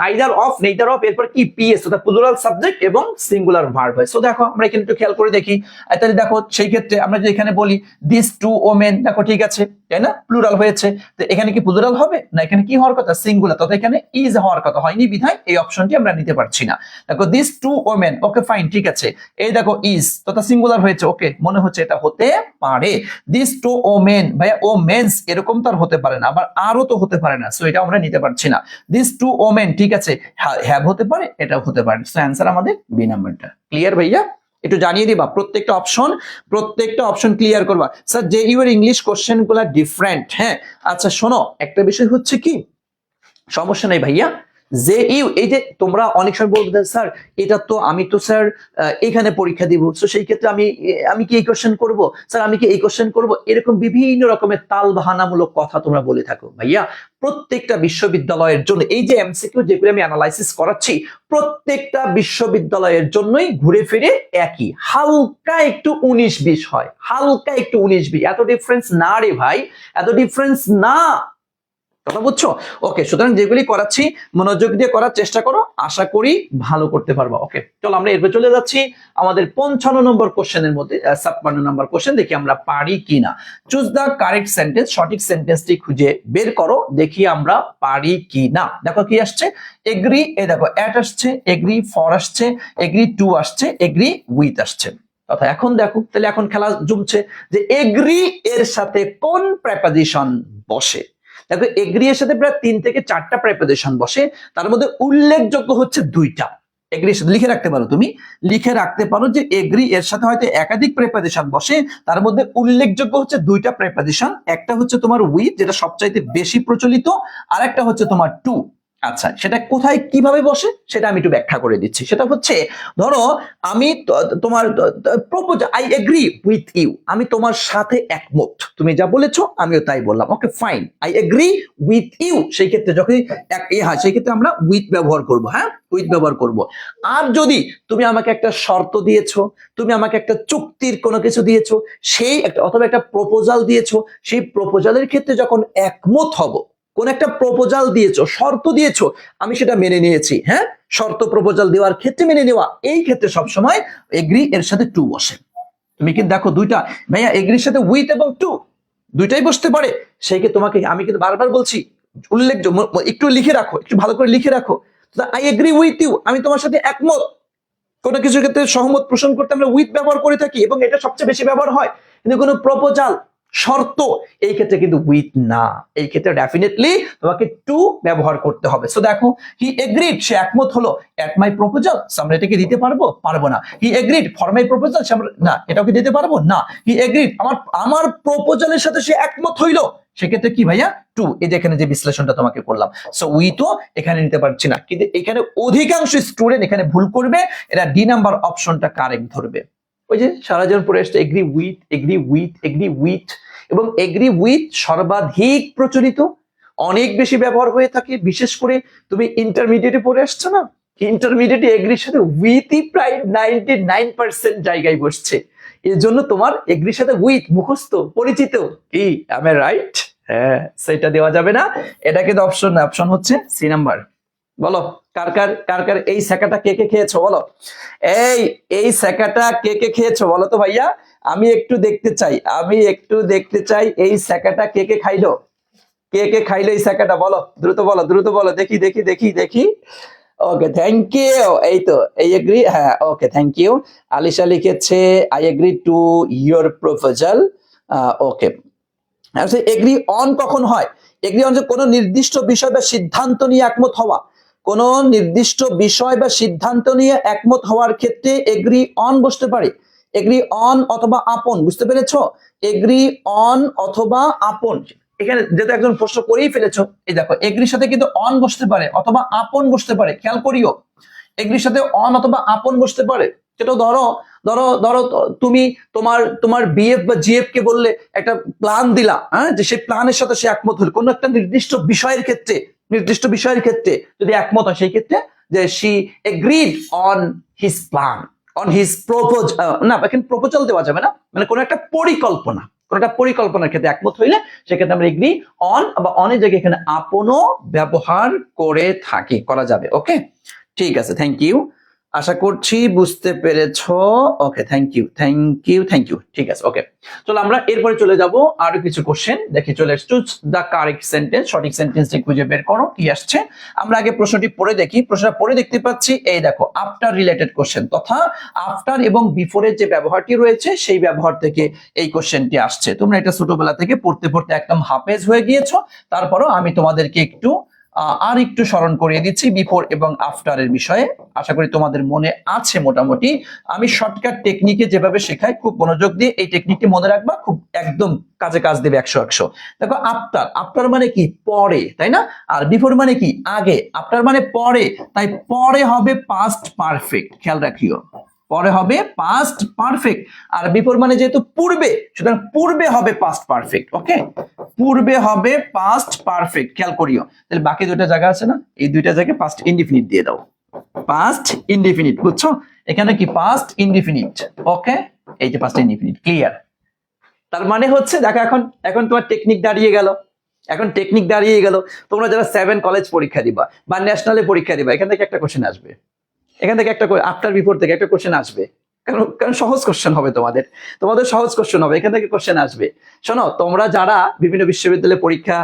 S1: আইদার অফ নেইদার অফ, এরপর কি পিএস অর্থাৎ প্লুরাল সাবজেক্ট এবং সিঙ্গুলার ভার্ব হয়। সো দেখো আমরা এখানে একটু খেয়াল করে দেখি। তাহলে দেখো সেই ক্ষেত্রে আমরা যদি এখানে বলি দিস টু ওমেন, দেখো ঠিক আছে, তাই না? প্লুরাল হয়েছে, তো এখানে কি প্লুরাল হবে না? এখানে কি হওয়ার কথা? সিঙ্গুলার, তথা এখানে ইজ হওয়ার কথা হয়নি, বিধায় এই অপশনটি আমরা নিতে পারছি না। দেখো this to women, okay fine, ঠিক আছে। এই দেখো ইজ তথা সিঙ্গুলার হয়েছে, ওকে, মনে হচ্ছে এটা হতে পারে। দিস টু ওমেন, ভাইয়া ও মেন্স এরকম তো আর হতে পারে না, আবার আরও তো হতে পারে না, সো এটা আমরা নিতে পারছি না। দিস টু ওমেন, ঠিক আছে, হ্যাভ হতে পারে, এটাও হতে পারে। সো অ্যান্সার আমাদের বি নাম্বারটা। ক্লিয়ার ভাইয়া? একটু জানিয়ে দিবা প্রত্যেকটা অপশন ক্লিয়ার করবা। স্যার যে ইউর ইংলিশ কোশ্চেন গুলা ডিফারেন্ট। হ্যাঁ আচ্ছা শোনো, একটা বিষয় হচ্ছে কি, সমস্যা নাই ভাইয়া, যে ইউ, এই যে তোমরা অনেক সময় বলবে স্যার এটা তো আমি তো স্যার এখানে পরীক্ষা দিব, তো সেই ক্ষেত্রে আমি কি এই কোশ্চেন করব, স্যার আমি কি এই কোশ্চেন করব, এরকম বিভিন্ন রকমের তাল বাহানামূলক কথা তোমরা বলে থাকো। ভাইয়া প্রত্যেকটা বিশ্ববিদ্যালয়ের জন্য এই যে এমসিকিউ যেগুলো আমি অ্যানালাইসিস করাচ্ছি, প্রত্যেকটা বিশ্ববিদ্যালয়ের জন্যই ঘুরে ফিরে একই, হালকা একটু 19-20 হয়, হালকা একটু 19-20, এত ডিফারেন্স না রে ভাই, এত ডিফারেন্স না। কথা বুঝছো? ওকে, সুতরাং যেগুলি করাচ্ছি মনোযোগ দিয়ে করার চেষ্টা করো, আশা করি ভালো করতে পারবা। ওকে চলো আমরা এরপর চলে যাচ্ছি আমাদের 55 নম্বর কোশ্চেনের মধ্যে। 56 নম্বর কোশ্চেন, দেখি আমরা পারি কিনা। চুজ দা কারেক্ট সেন্টেন্স, সঠিক সেন্টেন্সটি খুঁজে বের করো, দেখি আমরা পারি কিনা। দেখো কি আসছে, এগ্রি, এই দেখো অ্যাট আসছে, এগ্রি ফর আসছে, এগ্রি টু আসছে, এগ্রি উইথ আসছে। কথা এখন দেখো, তাহলে এখন খেলা জমছে যে এগ্রি এর সাথে কোন প্রেপোজিশন বসে। দেখো এগ্রি এর সাথে প্রায় 3 থেকে 4টা প্রেপোজিশন বসে, তার মধ্যে উল্লেখযোগ্য হচ্ছে 2টা। এগ্রি লিখে রাখতে পারো, তুমি লিখে রাখতে পারো যে এগ্রি এর সাথে হয়তো একাধিক প্রেপোজিশন বসে, তার মধ্যে উল্লেখযোগ্য হচ্ছে 2টা প্রেপোজিশন। একটা হচ্ছে তোমার উইথ, যেটা সবচাইতে বেশি প্রচলিত, আর একটা হচ্ছে তোমার টু। আচ্ছা, সেটা কোথায় কিভাবে বসে সেটা আমি একটু ব্যাখ্যা করে দিচ্ছি। সেটা হচ্ছে, ধরো আমি তোমার proposal, I agree with you, আমি তোমার সাথে একমত, তুমি যা বলেছো আমিও তাই বললাম, okay fine, I agree with you. সেই ক্ষেত্রে যখন হ্যাঁ, সেই ক্ষেত্রে আমরা উইথ ব্যবহার করব, হ্যাঁ উইথ ব্যবহার করব। আর যদি তুমি আমাকে একটা শর্ত দিয়েছো, তুমি আমাকে একটা চুক্তির কোনো কিছু দিয়েছো, সেই একটা অথবা একটা প্রপোজাল দিয়েছো, সেই প্রপোজালের ক্ষেত্রে যখন একমত হব, কোন একটা প্রপোজাল দিয়েছো, শর্ত দিয়েছো, আমি সেটা মেনে নিয়েছি, হ্যাঁ শর্ত প্রপোজাল দেওয়ার ক্ষেত্রে মেনে নেওয়া, এই ক্ষেত্রে সবসময় এগ্রি এর সাথে টু বসে। তুমি কিন্তু দেখো দুইটা, ভাইয়া এগ্রির সাথে উইথ এবং টু দুইটাই বসতে পারে। সেই ক্ষেত্রে তোমাকে আমি কিন্তু বারবার বলছি, উল্লেখযোগ্য, একটু লিখে রাখো, একটু ভালো করে লিখে রাখো, আই এগ্রি উইথ ইউ, আমি তোমার সাথে একমত। কোনো কিছু ক্ষেত্রে সহমত পোষণ করতে আমরা উইথ ব্যবহার করে থাকি এবং এটা সবচেয়ে বেশি ব্যবহার হয়। কিন্তু কোনো প্রপোজাল, শর্ত, এই ক্ষেত্রে কিন্তু উইথ না, এই ক্ষেত্রে ডেফিনেটলি তোমাকে টু ব্যবহার করতে হবে। সো দেখো, হি এগ্রিড, সে একমত হলো এট মাই প্রপোজাল, আমরা এটাকে দিতে পারবো পারবো না। হি এগ্রিড ফর মাই প্রপোজাল, না এটাকে দিতে পারবো না। হি এগ্রিড আমার প্রপোজালের সাথে সে একমত হইলো, সেক্ষেত্রে কি ভাইয়া টু। এই যে এখানে যে বিশ্লেষণটা তোমাকে করলাম, সো উইথও এখানে নিতে পারছি না, কিন্তু এখানে অধিকাংশ স্টুডেন্ট এখানে ভুল করবে, এরা ডি নাম্বার অপশনটা কারেক্ট ধরবে। ওই যে সারা জীবন পড়ে আসছে agree with, agree with, agree with, এবং এগ্রি উইথ সর্বাধিক প্রচলিত, অনেক বেশি ব্যবহার হয়ে থাকে। বিশেষ করে তুমি ইন্টারমিডিয়েটে পড়ে আসছো না, ইন্টারমিডিয়েটে এগ্রির সাথে উইথই প্রায় 99% জায়গায় বসছে। এর জন্য তোমার এগ্রির সাথে উইথ মুখস্থ পরিচিত, কি আমি রাইট? হ্যাঁ, সেটা দেওয়া যাবে না, এটা কিন্তু অপশন না, অপশন হচ্ছে সি নাম্বার। বলো কার কার কার কার এই সেকাটা কে কে খেয়েছো বলো, এই সেকাটা কে কে খেয়েছো বলো তো ভাইয়া, আমি একটু দেখতে চাই, আমি একটু দেখতে চাই এই সেকাটা কে কে খাইলো, কে কে খাইলো এই সেকাটা, বলো দ্রুত বলো, দ্রুত বলো, দেখি দেখি দেখি দেখি। ওকে থ্যাংক ইউ, এই তো এই এগ্রি, হ্যাঁ ওকে থ্যাংক ইউ। আলিশা লিখেছে I agree to your proposal, okay. Agree on কখন হয়? এগ্রি অন যে কোনো নির্দিষ্ট বিষয় বা সিদ্ধান্ত নিয়ে একমত হওয়া, কোন নির্দিষ্ট বিষয় বা সিদ্ধান্ত নিয়ে একমত হওয়ার ক্ষেত্রে এগ্রি অন বসতে পারে। এগ্রি অন অথবা আপন, বুঝতে পেরেছো? এগ্রি অন অথবা আপন, এখানে যেহেতু একজন প্রশ্ন করেই ফেলেছো, এই দেখো এগ্রির সাথে কিন্তু অন বসতে পারে অথবা আপন বসতে পারে, খেয়াল করিও, এগ্রির সাথে অন অথবা আপন বসতে পারে। সেটা ধরো ধরো ধরো তুমি তোমার বিএফ বা জিএফ কে বললে একটা প্ল্যান দিলা, হ্যাঁ, যে সেই প্ল্যানের সাথে সে একমত হল কোন একটা নির্দিষ্ট বিষয়ের ক্ষেত্রে, নির্দিষ্ট বিষয়ের ক্ষেত্রে যদি একমত হয়, সেই ক্ষেত্রে যে she agreed on his plan, on his propose, না এখানে প্রপোজাল দেওয়া যাবে না, মানে কোন একটা পরিকল্পনা, কোন একটা পরিকল্পনার ক্ষেত্রে একমত হইলে সেক্ষেত্রে আমরা এগ্রি অন বা অনের জায়গায় এখানে আপনও ব্যবহার করে থাকি, করা যাবে। ওকে ঠিক আছে, থ্যাংক ইউ, আশা করছি বুঝতে পেরেছো। Okay thank you thank you thank you, ঠিক আছে ওকে। চলো আমরা এরপরে চলে যাব আরো কিছু কোশ্চেন দেখি, চলে চুজ দা কারেক্ট সেন্টেন্স, সঠিক সেন্টেন্সটি খুঁজে বের করো কি আসছে। আমরা আগে প্রশ্নটি পড়ে দেখি, প্রশ্নটা পড়ে দেখতে পাচ্ছি, এই দেখো আফটার রিলেটেড কোশ্চেন, তথা আফটার এবং বিফোরের যে ব্যবহারটি রয়েছে সেই ব্যবহার থেকে এই কোশ্চেনটি আসছে। তোমরা এটা ছোটবেলা থেকে পড়তে পড়তে একদম হাফেজ হয়ে গিয়েছো, তারপরও আমি তোমাদেরকে একটু আর একটু স্মরণ করিয়ে দিচ্ছি বিফোর এবং আফটারের বিষয়ে, আশা করি তোমাদের মনে আছে মোটামুটি। আমি শর্টকাট টেকনিকে যেভাবে শেখাই, খুব মনোযোগ দিয়ে এই টেকনিকটি মনে রাখবা, খুব একদম কাজে কাজ দেবে 100-100। দেখো আফটার, আফটার মানে কি পরে, তাই না? আর বিফোর মানে কি আগে, আফটার মানে পরে, তাই পরে হবে পাস্ট পারফেক্ট, খেয়াল রাখিও, পরে হবে পাস্ট পারফেক্ট। আর বিফোর মানে যেহেতু পূর্বে, সুতরাং পূর্বে হবে পাস্ট পারফেক্ট। ওকে, পূর্বে হবে পাস্ট পারফেক্ট, খেয়াল করিও। তাহলে বাকি দুইটা জায়গা আছে না, এই দুইটা জায়গায় পাস্ট ইনডিফিনিট দিয়ে দাও, পাস্ট ইনডিফিনিট, বুঝছো? এখানে কি পাস্ট ইনডিফিনিট, ওকে, এই যে পাস্ট ইনডিফিনিট, ক্লিয়ার। তার মানে হচ্ছে দেখো এখন এখন তোমার টেকনিক দাঁড়িয়ে গেল, এখন টেকনিক দাঁড়িয়ে গেল। তোমরা যারা 7 কলেজ পরীক্ষা দিবা বা ন্যাশনালে পরীক্ষা দিবা, এখান থেকে একটা কোশ্চেন আসবে, এখান থেকে একটা আফটার বিফোর থেকে একটা কোশ্চেন আসবে, কারণ সহজ কোশ্চেন হবে, তোমাদের সহজ কোশ্চেন হবে, এখান থেকে কোশ্চেন আসবে। শোনো, তোমরা যারা বিভিন্ন বিশ্ববিদ্যালয়ে পরীক্ষা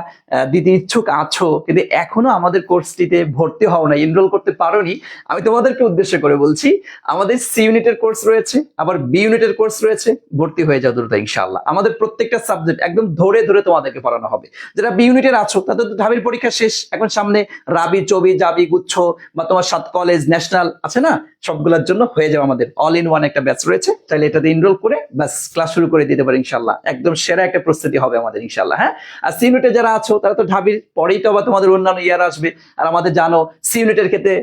S1: দিতে ইচ্ছুক আছো কিন্তু এখনো আমাদের কোর্সটিতে ভর্তি হও না, এনরোল করতে পারোনি, আমি তোমাদেরকে উদ্দেশ্য করে বলছি, আমাদের সি ইউনিটের কোর্স রয়েছে, আবার বি ইউনিটের কোর্স রয়েছে, ভর্তি হয়ে যাও দ্রুত ইনশাআল্লাহ। আমাদের প্রত্যেকটা সাবজেক্ট একদম ধরে ধরে তোমাদেরকে পড়ানো হবে। যারা বি ইউনিটের আছো তাদের তো ঢাবির পরীক্ষা শেষ, এখন সামনে রাবি, চবি, জাবি, গুচ্ছ বা তোমার 7 কলেজ, ন্যাশনাল আছে না, সবগুলোর জন্য হয়ে যাবে আমাদের অল ইন ওয়ান একটা ব্যাচ রয়েছে, তাহলে এটাতে এনরোল করে বাস ক্লাস শুরু করে দিতে পারি ইনশাল্লাহ। একদম সেরা একটা প্রস্তুতি হবে আমাদের ইনশাল্লাহ। হ্যাঁ, আর সি ইউনিটে যারা আছো তারা তো ঢাবির পরেই তো আবার তোমাদের অন্যান্য ইয়ার আসবে। আর আমাদের জানো সি ইউনিটের ক্ষেত্রে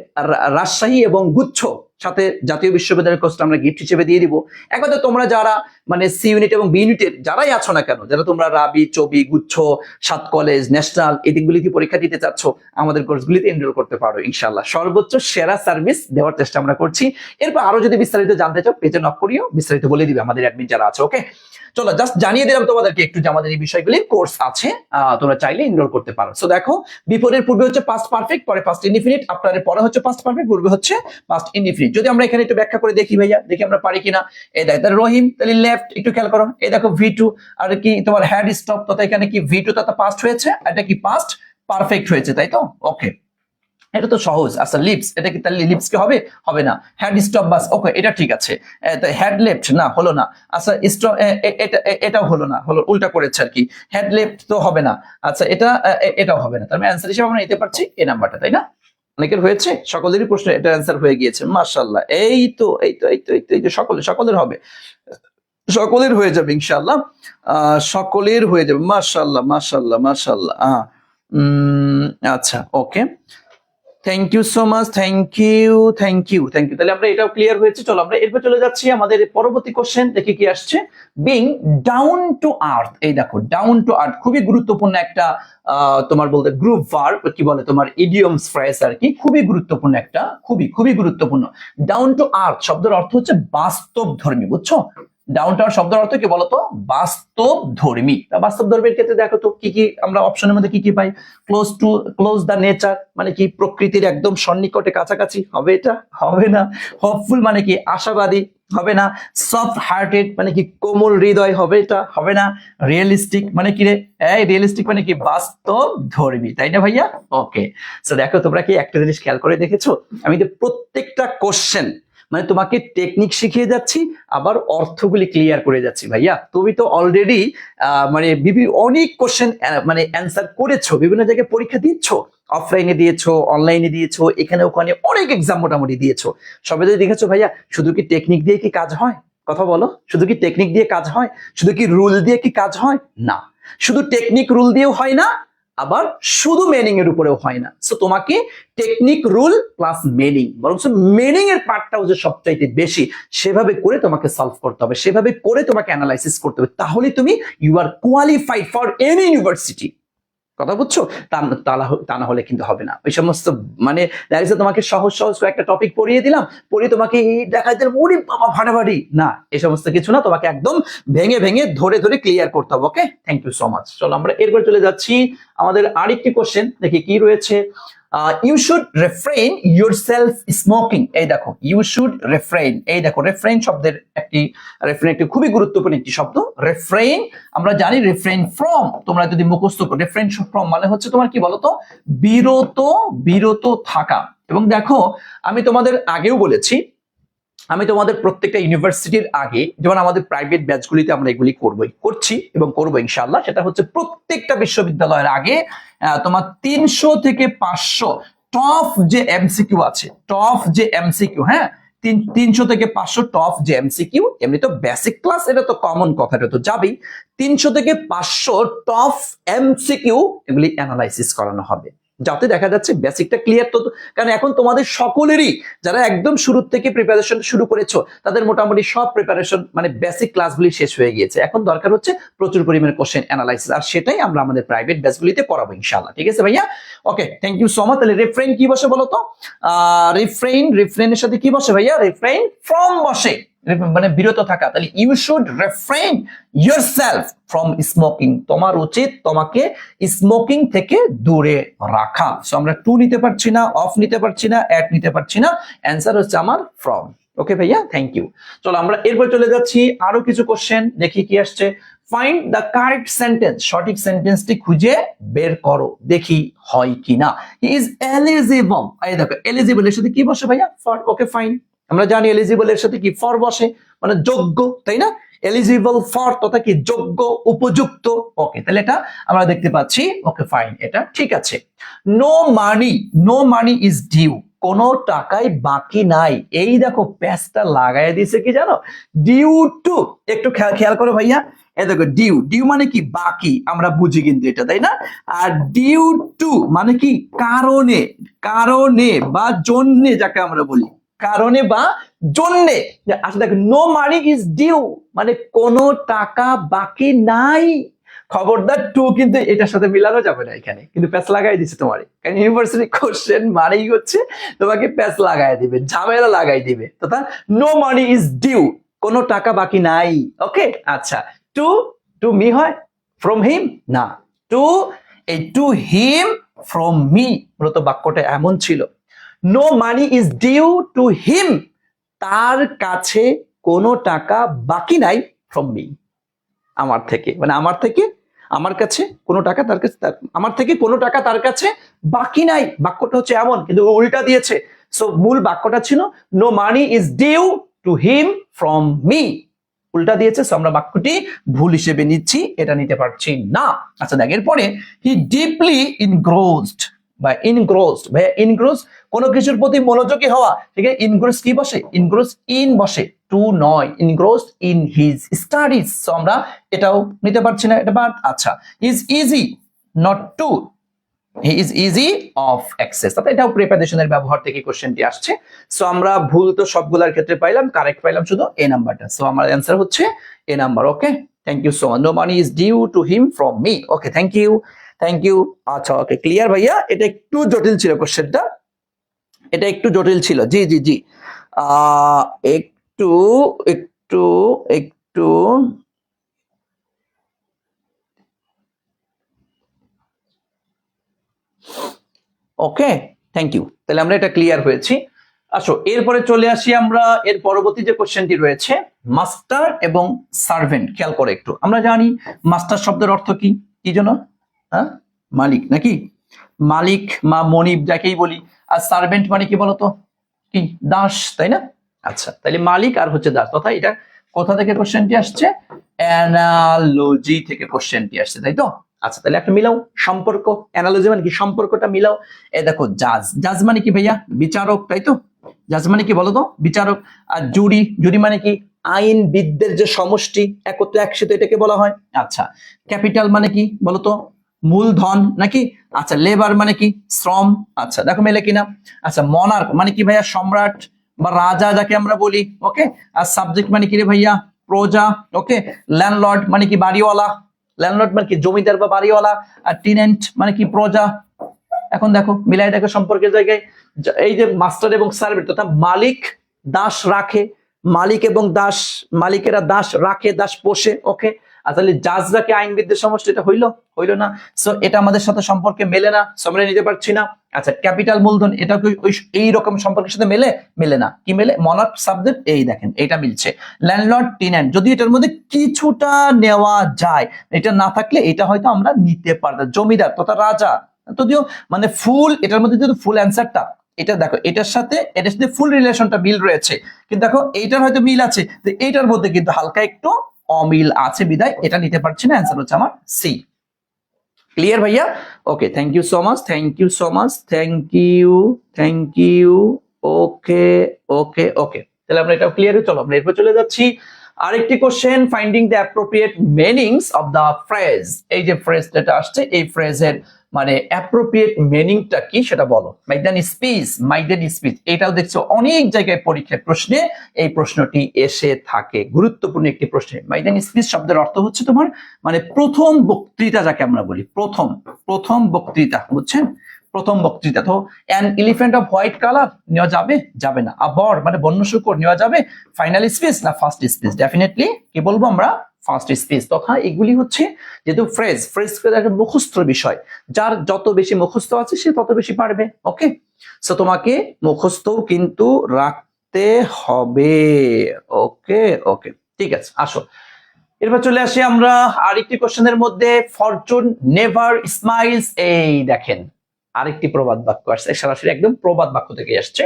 S1: রাজশাহী এবং গুচ্ছ সাথে জাতীয় বিশ্ববিদ্যালয়ের কোর্সটা আমরা গিফট হিসেবে দিয়ে দিব। একমাত্র তোমরা যারা মানে সি ইউনিট এবং বি ইউনিটের যারাই আছো না কেন, যারা তোমরা রাবি, চবি, গুচ্ছ, সাত কলেজ, ন্যাশনাল এই দিকগুলিতে পরীক্ষা দিতে চাচ্ছ, আমাদের কোর্সগুলিতে এনরোল করতে পারো ইনশাল্লাহ। সর্বোচ্চ সেরা সার্ভিস দেওয়ার চেষ্টা আমরা করছি। এরপর আরো যদি বিস্তারিত জানতে চাও পেজে নক করিও, বিস্তারিত বলে দিবে আমাদের অ্যাডমিন যারা আছে। ওকে, চলো জাস্ট জানিয়ে দিলাম তোমাদেরকে একটু যে আমাদের এই বিষয়গুলির কোর্স আছে, তোমরা চাইলে এনরোল করতে পারো। সো দেখো, বিফোরের পূর্বে হচ্ছে পাস্ট পারফেক্ট, পরে পাস্ট ইনডিফিনিট, আপনাদের পরে হচ্ছে পাস্ট পারফেক্ট, পূর্বে হচ্ছে পাস্ট ইনডিফিনিট। যদি আমরা এখানে একটু ব্যাখ্যা করে দেখি ভাইয়া, দেখি আমরা পারি কিনা। এই দেখো তাহলে রহিম, তাহলে লেফট একটু খেয়াল করো। এই দেখো ভি2 আর কি তোমার হেড স্টপ, তথা এখানে কি ভি2 তথা পাস্ট হয়েছে, এটা কি পাস্ট পারফেক্ট হয়েছে, তাই তো? ওকে, এটা তো সহজ। আচ্ছা লিপস, এটা কি তাহলে লিপস কি হবে? হবে না। হেড স্টপ বাস, ওকে এটা ঠিক আছে। হেড লেফট না, হলো না। আচ্ছা স্টপ, এটাও হলো না, হলো উল্টা করেছে আর কি। হেড লেফট তো হবে না। আচ্ছা এটাও হবে না। তার মানে অ্যান্সার হিসেবে আমরা নিতে পারছি এই নাম্বারটা, তাই না? অনেকের হয়েছে, সকলেরই প্রশ্ন এটা অ্যান্সার হয়ে গিয়েছে, মাশাআল্লাহ। এই তো সকলের হবে, সকলের হয়ে যাবে ইনশাআল্লাহ। সকলের হয়ে যাবে, মাশাআল্লাহ মাশাআল্লাহ মাশাআল্লাহ। আচ্ছা okay, thank you so much, thank you. তাহলে আমরা এটাও ক্লিয়ার হয়েছে। চলো আমরা এরপর চলে যাচ্ছি আমাদের পরবর্তী কোশ্চেন, দেখি কি আসছে। বিং ডাউন টু আর্থ, এই দেখো ডাউন টু আর্থ খুবই গুরুত্বপূর্ণ একটা তোমার বলতে গ্রুপ ভার্ব, কি বলে তোমার ইডিয়মস ফ্রেজ আর কি, খুবই গুরুত্বপূর্ণ একটা, খুবই গুরুত্বপূর্ণ। ডাউন টু আর্থ শব্দের অর্থ হচ্ছে বাস্তব ধর্মী, বুঝছো? ডাউন টু আর্থ শব্দের অর্থ কি বলতো? বাস্তব ধর্মী। বাস্তব ধর্মের ক্ষেত্রে দেখো তো কি কি আমরা অপশনের মধ্যে কি কি পাই। ক্লোজ দ্য নেচার মানে কি প্রকৃতির একদম সন্নিকটে কাছাকাছি, হবে এটা? হবে না। হোপফুল মানে কি আশাবাদী, হবে না। সফট হার্টেড মানে কি কোমল হৃদয়, হবে এটা? হবে না। রিয়েলিস্টিক মানে কি রে? এই রিয়েলিস্টিক মানে কি বাস্তব ধর্মী, তাই না ভাইয়া? ওকে, সো দেখো তোমরা কি একটা জিনিস খেয়াল করে দেখেছো, আমি তো প্রত্যেকটা কোশ্চেন মানে তোমাকে টেকনিক শিখিয়ে যাচ্ছি, আবার অর্থগুলি ক্লিয়ার করে যাচ্ছি। ভাইয়া তুমি তো অলরেডি মানে অনেক কোশ্চেন মানে অ্যান্সার করেছো, বিভিন্ন জায়গায় পরীক্ষা দিচ্ছ, অফলাইনে দিয়েছো, অনলাইনে দিয়েছো, এখানে ওখানে অনেক এক্সাম মোটামুটি দিয়েছো। সবাই যদি দেখেছো ভাইয়া, শুধু কি টেকনিক দিয়ে কি কাজ হয়? কথা বলো, শুধু কি টেকনিক দিয়ে কাজ হয়? শুধু কি রুল দিয়ে কি কাজ হয়? না, শুধু টেকনিক রুল দিয়েও হয় না, আবার শুধু মেনিং এর উপরেও হয় না। সো তোমাকে টেকনিক রুল প্লাস মেনিং, বরং মেনিং এর পার্টটাও যে সবচাইতে বেশি, সেভাবে করে তোমাকে সলভ করতে হবে, সেভাবে করে তোমাকে অ্যানালাইসিস করতে হবে, তাহলে তুমি you are qualified for any university. কথা বুঝছো? তা না হলে কিন্তু হবে না। ওই সমস্ত মানে তোমাকে সহজ একটা টপিক পড়িয়ে দিলাম, পড়িয়ে তোমাকে দেখা যায় ওরে বাবা ফাটাফাটি, না এই সমস্ত কিছু না, তোমাকে একদম ভেঙে ধরে ক্লিয়ার করতে হবে। Okay, thank you so much. চলো আমরা এরপর চলে যাচ্ছি আমাদের আরেকটি কোশ্চেন, দেখি কি রয়েছে। ইউ শুড রেফ্রেইন ইউরসেলফ স্মোকিং, এই দেখো ইউ শুড রেফ্রেইন, এই দেখো রেফ্রেইন শব্দের একটি খুবই গুরুত্বপূর্ণ একটি শব্দ। রেফ্রেইন আমরা জানি, রেফ্রেইন ফ্রম তোমরা যদি মুখস্থ করো, রেফ্রেইন ফ্রম মানে হচ্ছে তোমার কি বলতো, বিরত থাকা। এবং দেখো আমি তোমাদের আগেও বলেছি, আমি তোমাদের প্রত্যেকটা ইউনিভার্সিটির আগে, যেমন আমাদের প্রাইভেট ব্যাচগুলিতে আমরা এগুলি করছি এবং করবো ইনশাআল্লাহ, সেটা হচ্ছে প্রত্যেকটা বিশ্ববিদ্যালয়ের আগে তোমার 300 থেকে 500 টপ যে এমসিকিউ আছে, হ্যাঁ 300 থেকে 500 টপ যে এমসিকিউ, এমনি তো বেসিক ক্লাস এটা তো কমন কথা, এটা তো যাবেই। 300 থেকে 500 টপ এমসিকিউ এগুলি অ্যানালাইসিস করানো হবে, যাতে দেখা যাচ্ছে বেসিকটা ক্লিয়ার। তো কারণ এখন তোমাদের সকলেরই যারা একদম শুরু থেকে প্রিপারেশন শুরু করেছো, তাদের মোটামুটি সব প্রিপারেশন মানে বেসিক ক্লাসগুলি শেষ হয়ে গিয়েছে। এখন দরকার হচ্ছে প্রচুর পরিমাণে কোশ্চেন অ্যানালাইসিস, আর সেটাই আমরা আমাদের প্রাইভেট ব্যাচগুলিতে করাবো ইনশাআল্লাহ। ঠিক আছে ভাইয়া? Okay, thank you so much. তাহলে রিফ্রেইন কি বসে বলো তো? রিফ্রেইনের সাথে কি বসে ভাইয়া? রিফ্রেইন ফ্রম বসে, মানে বিরত থাকা। তাহলে you should refrain yourself from smoking, তোমার উচিত তোমাকে স্মোকিং থেকে দূরে রাখা। সো আমরা টু নিতে পারছি না, অফ নিতে পারছি না, অ্যাট নিতে পারছি না, অ্যান্সার হচ্ছে আমার ফ্রম। ওকে ভাইয়া, থ্যাংক ইউ। চলো আমরা এরপর চলে যাচ্ছি আরো কিছু কোশ্চেন, দেখি কি আসছে। ফাইন্ড দ্য কারেক্ট সেন্টেন্স, সঠিক সেন্টেন্সটি খুঁজে বের করো, দেখি হয় কিনা। হি ইজ এলিজিবল, এই দেখো এলিজিবল এর সাথে কি বসে ভাইয়া? ফর। ওকে ফাইন, আমরা জানি এলিজিবল এর সাথে কি ফর বসে, মানে যোগ্য, তাই না? এলিজিবল ফর তথা কি যোগ্য, উপযুক্ত। ওকে, তাহলে এটা আমরা দেখতে পাচ্ছি। ওকে ফাইন, এটা ঠিক আছে। নো মানি ইজ ডিউ, কোনো টাকাই বাকি নাই। এই দেখো প্যাচটা লাগাই দিছে কি জানো, ডিউ টু। একটু খেয়াল করো ভাইয়া, এই দেখো ডিউ, ডিউ মানে কি বাকি, আমরা বুঝি কিন্তু এটা, তাই না? আর ডিউ টু মানে কি কারণে, কারণে বা জন্যে, যাকে আমরা বলি কারণে বা জন্যে। আচ্ছা দেখো, নো মানি ইজ ডিউ মানে কোনো টাকা বাকি নাই। খবরদার টু কিন্তু এটার সাথে মিলানো যাবে না এখানে, কিন্তু প্যাচ লাগাই দিচ্ছে তোমার, কারণ ইউনিভার্সিটি কোশ্চেন মানেই হচ্ছে তোমাকে প্যাচ লাগাই দিবে, ঝামেলা লাগাই দিবে। তো তার নো মানি ইজ ডিউ, কোনো টাকা বাকি নাই। ওকে, আচ্ছা টু, টু মি হয় ফ্রম হিম না, টু এই টু হিম ফ্রম মি, মূলত বাক্যটা এমন ছিল, no money is due to him, তার কাছে কোনো টাকা বাকি নাই, ফ্রম মি আমার থেকে, মানে আমার থেকে আমার কাছে কোনো টাকা তার কাছে, আমার থেকে কোনো টাকা তার কাছে বাকি নাই। বাক্যটা হচ্ছে এমন, কিন্তু উল্টা দিয়েছে। সো মূল বাক্যটা ছিল no money is due to him from me, উল্টা দিয়েছে। সো আমরা বাক্যটি ভুল হিসেবে নিচ্ছি, এটা নিতে পারছি না। আচ্ছা দেখ এরপরে, হি ডিপলি ইনগ্রোসড বা ইনগ্রোসড, ভাইয়া ইনগ্রোস কোনো কিছুর প্রতি মনোযোগী হওয়া, ঠিক আছে? ইনগ্রোস কি বসে, ইনগ্রোস ইন বসে, টু নয়, engrossed in his studies. So আমরা এটাও নিতে পারছি না, এটা বাদ। আচ্ছা, is easy not to, he is easy of access, অর্থাৎ এটাও প্রিপোজিশনের ব্যবহার থেকে কোশ্চেনটি আসছে। সো আমরা ভুল তো সবগুলোর ক্ষেত্রে পাইলাম, কারেক্ট পাইলাম শুধু এ নাম্বারটা। সো আমার অ্যান্সার হচ্ছে A number. Okay, thank you so much. No money is due to him from me. Okay, thank you, thank you. আচ্ছা ওকে, ক্লিয়ার ভাইয়া? এটা একটু জটিল ছিল কোশ্চেনটা, এটা একটু জটিল ছিল। জি জি জি, একটু একটু একটু ওকে, থ্যাংক ইউ। তাহলে আমরা এটা ক্লিয়ার হয়েছি। আসো এরপরে চলে আসি আমরা, এর পরবর্তী যে কোশ্চেনটি রয়েছে, মাস্টার এবং সার্ভেন্ট। খেয়াল করে একটু, আমরা জানি মাস্টার শব্দের অর্থ কি, কি জন্য? হ্যাঁ, মালিক নাকি, মালিক মা মনিব যাকেই বলি। আর সার্ভেন্ট মানে কি বলতো, কি দাস, তাই না? আচ্ছা, তাহলে মালিক আর হচ্ছে দাস, তথা এটা কোথা থেকে কোশ্চেনটি আসছে? অ্যানালজি থেকে কোশ্চেনটি আসছে, তাই তো? আচ্ছা, তাহলে একটা মিলাও সম্পর্ক, অ্যানালজি মানে কি সম্পর্কটা মিলাও। এই দেখো জাজ, জাজ মানে কি ভাইয়া? বিচারক, তাই তো? জাজ মানে কি বলতো? বিচারক। আর জুরি, জুরি মানে কি আইনবিদদের যে সমষ্টি, একত্রে একসাথে, এটাকে বলা হয়। আচ্ছা, ক্যাপিটাল মানে কি বলতো? মূলধন নাকি? আচ্ছা, লেবার মানে কি শ্রম। আচ্ছা দেখো মেলে কিনা। আচ্ছা, মনার্ক মানে কি ভাইয়া? সম্রাট বা রাজা যাকে আমরা বলি। ওকে, আর সাবজেক্ট মানে কি রে ভাইয়া? প্রজা। ওকে, ল্যান্ডলর্ড মানে কি বাড়িওয়ালা, ল্যান্ডলর্ড মানে কি জমিদার বা বাড়িওয়ালা। আর টিনেন্ট মানে কি প্রজা। এখন দেখো মিলাই দেখো সম্পর্কের জায়গায়, এই যে মাস্টার এবং সার্ভেন্ট, তথা মালিক দাস রাখে, মালিক এবং দাস, মালিকেরা দাস রাখে, দাস পোষে। ওকে, আর তাহলে জাজরাকে আইনবিদদের সমষ্টি, এটা হইলো হইলো না। সো এটা আমাদের সাথে সম্পর্কে মেলে না, আমরা নিতে পারছি না। আচ্ছা, ক্যাপিটাল মূলধন, এটা ওই এইরকম সম্পর্কের সাথে মেলে, মেলে না। কি মেলে? মনার্ক সাবজেক্ট, এই দেখেন এটা মিলছে। ল্যান্ডলর্ড টিনেন্ট, যদি এটার মধ্যে কিছুটা নেওয়া যায়, এটা না থাকলে এটা হয়তো আমরা নিতে পারতাম। জমিদার তথা রাজা, যদিও মানে ফুল, এটার মধ্যে যদি ফুল অ্যান্সারটা, এটা দেখো এটার সাথে ফুল রিলেশনটা মিল রয়েছে, কিন্তু দেখো এইটার হয়তো মিল আছে, তো এইটার মধ্যে কিন্তু হালকা একটু অমিল আছে, বিদায় এটা নিতে পারছি না। অ্যান্সার হচ্ছে আমার সি। ক্লিয়ার ভাইয়া? Okay, thank you so much, thank you so much, thank you, thank you. Okay okay okay, তাহলে আমরা এটা ক্লিয়ার। চলো আমরা এরপর চলে যাচ্ছি আরেকটি question, finding the appropriate meanings of the phrase. এই যে ফ্রেজটা আসছে, এই ফ্রেজের মানে অ্যাপ্রোপ্রিয়েট মিনিংটা কি সেটা বলো। মাইদান স্পিচ, মাইদান স্পিচ, এটাও দেখছো অনেক জায়গায় পরীক্ষার প্রশ্নে এই প্রশ্নটি এসে থাকে, গুরুত্বপূর্ণ একটি প্রশ্ন। মাইদান স্পিচ শব্দের অর্থ হচ্ছে তোমার মানে প্রথম বক্তৃতা, যাকে আমরা বলি প্রথম, প্রথম বক্তৃতা, বুঝছেন? প্রথম বক্তৃতা। তো an elephant off white colour নেওয়া যাবে? যাবে না। আ বর মানে বন্য শুকর নেওয়া যাবে? ফাইনাল স্পিচ না ফার্স্ট স্পিচ? ডেফিনেটলি কি বলবো আমরা? First speech. তথা এগুলি হচ্ছে যেহেতু ফ্রেজ, ফ্রেজ একটা মুখস্থ বিষয়, যার যত বেশি মুখস্থ আছে সে তত বেশি পারবে। ওকে, সো তোমাকে মুখস্থ কিন্তু রাখতে হবে। ওকে ওকে, ঠিক আছে। আসো এরপর চলে আসি আমরা আরেকটি কোশ্চেনের মধ্যে, ফরচুন নেভার স্মাইলস। এই দেখেন আরেকটি প্রবাদ বাক্য আসছে, সরাসরি একদম প্রবাদ বাক্য থেকে আসছে,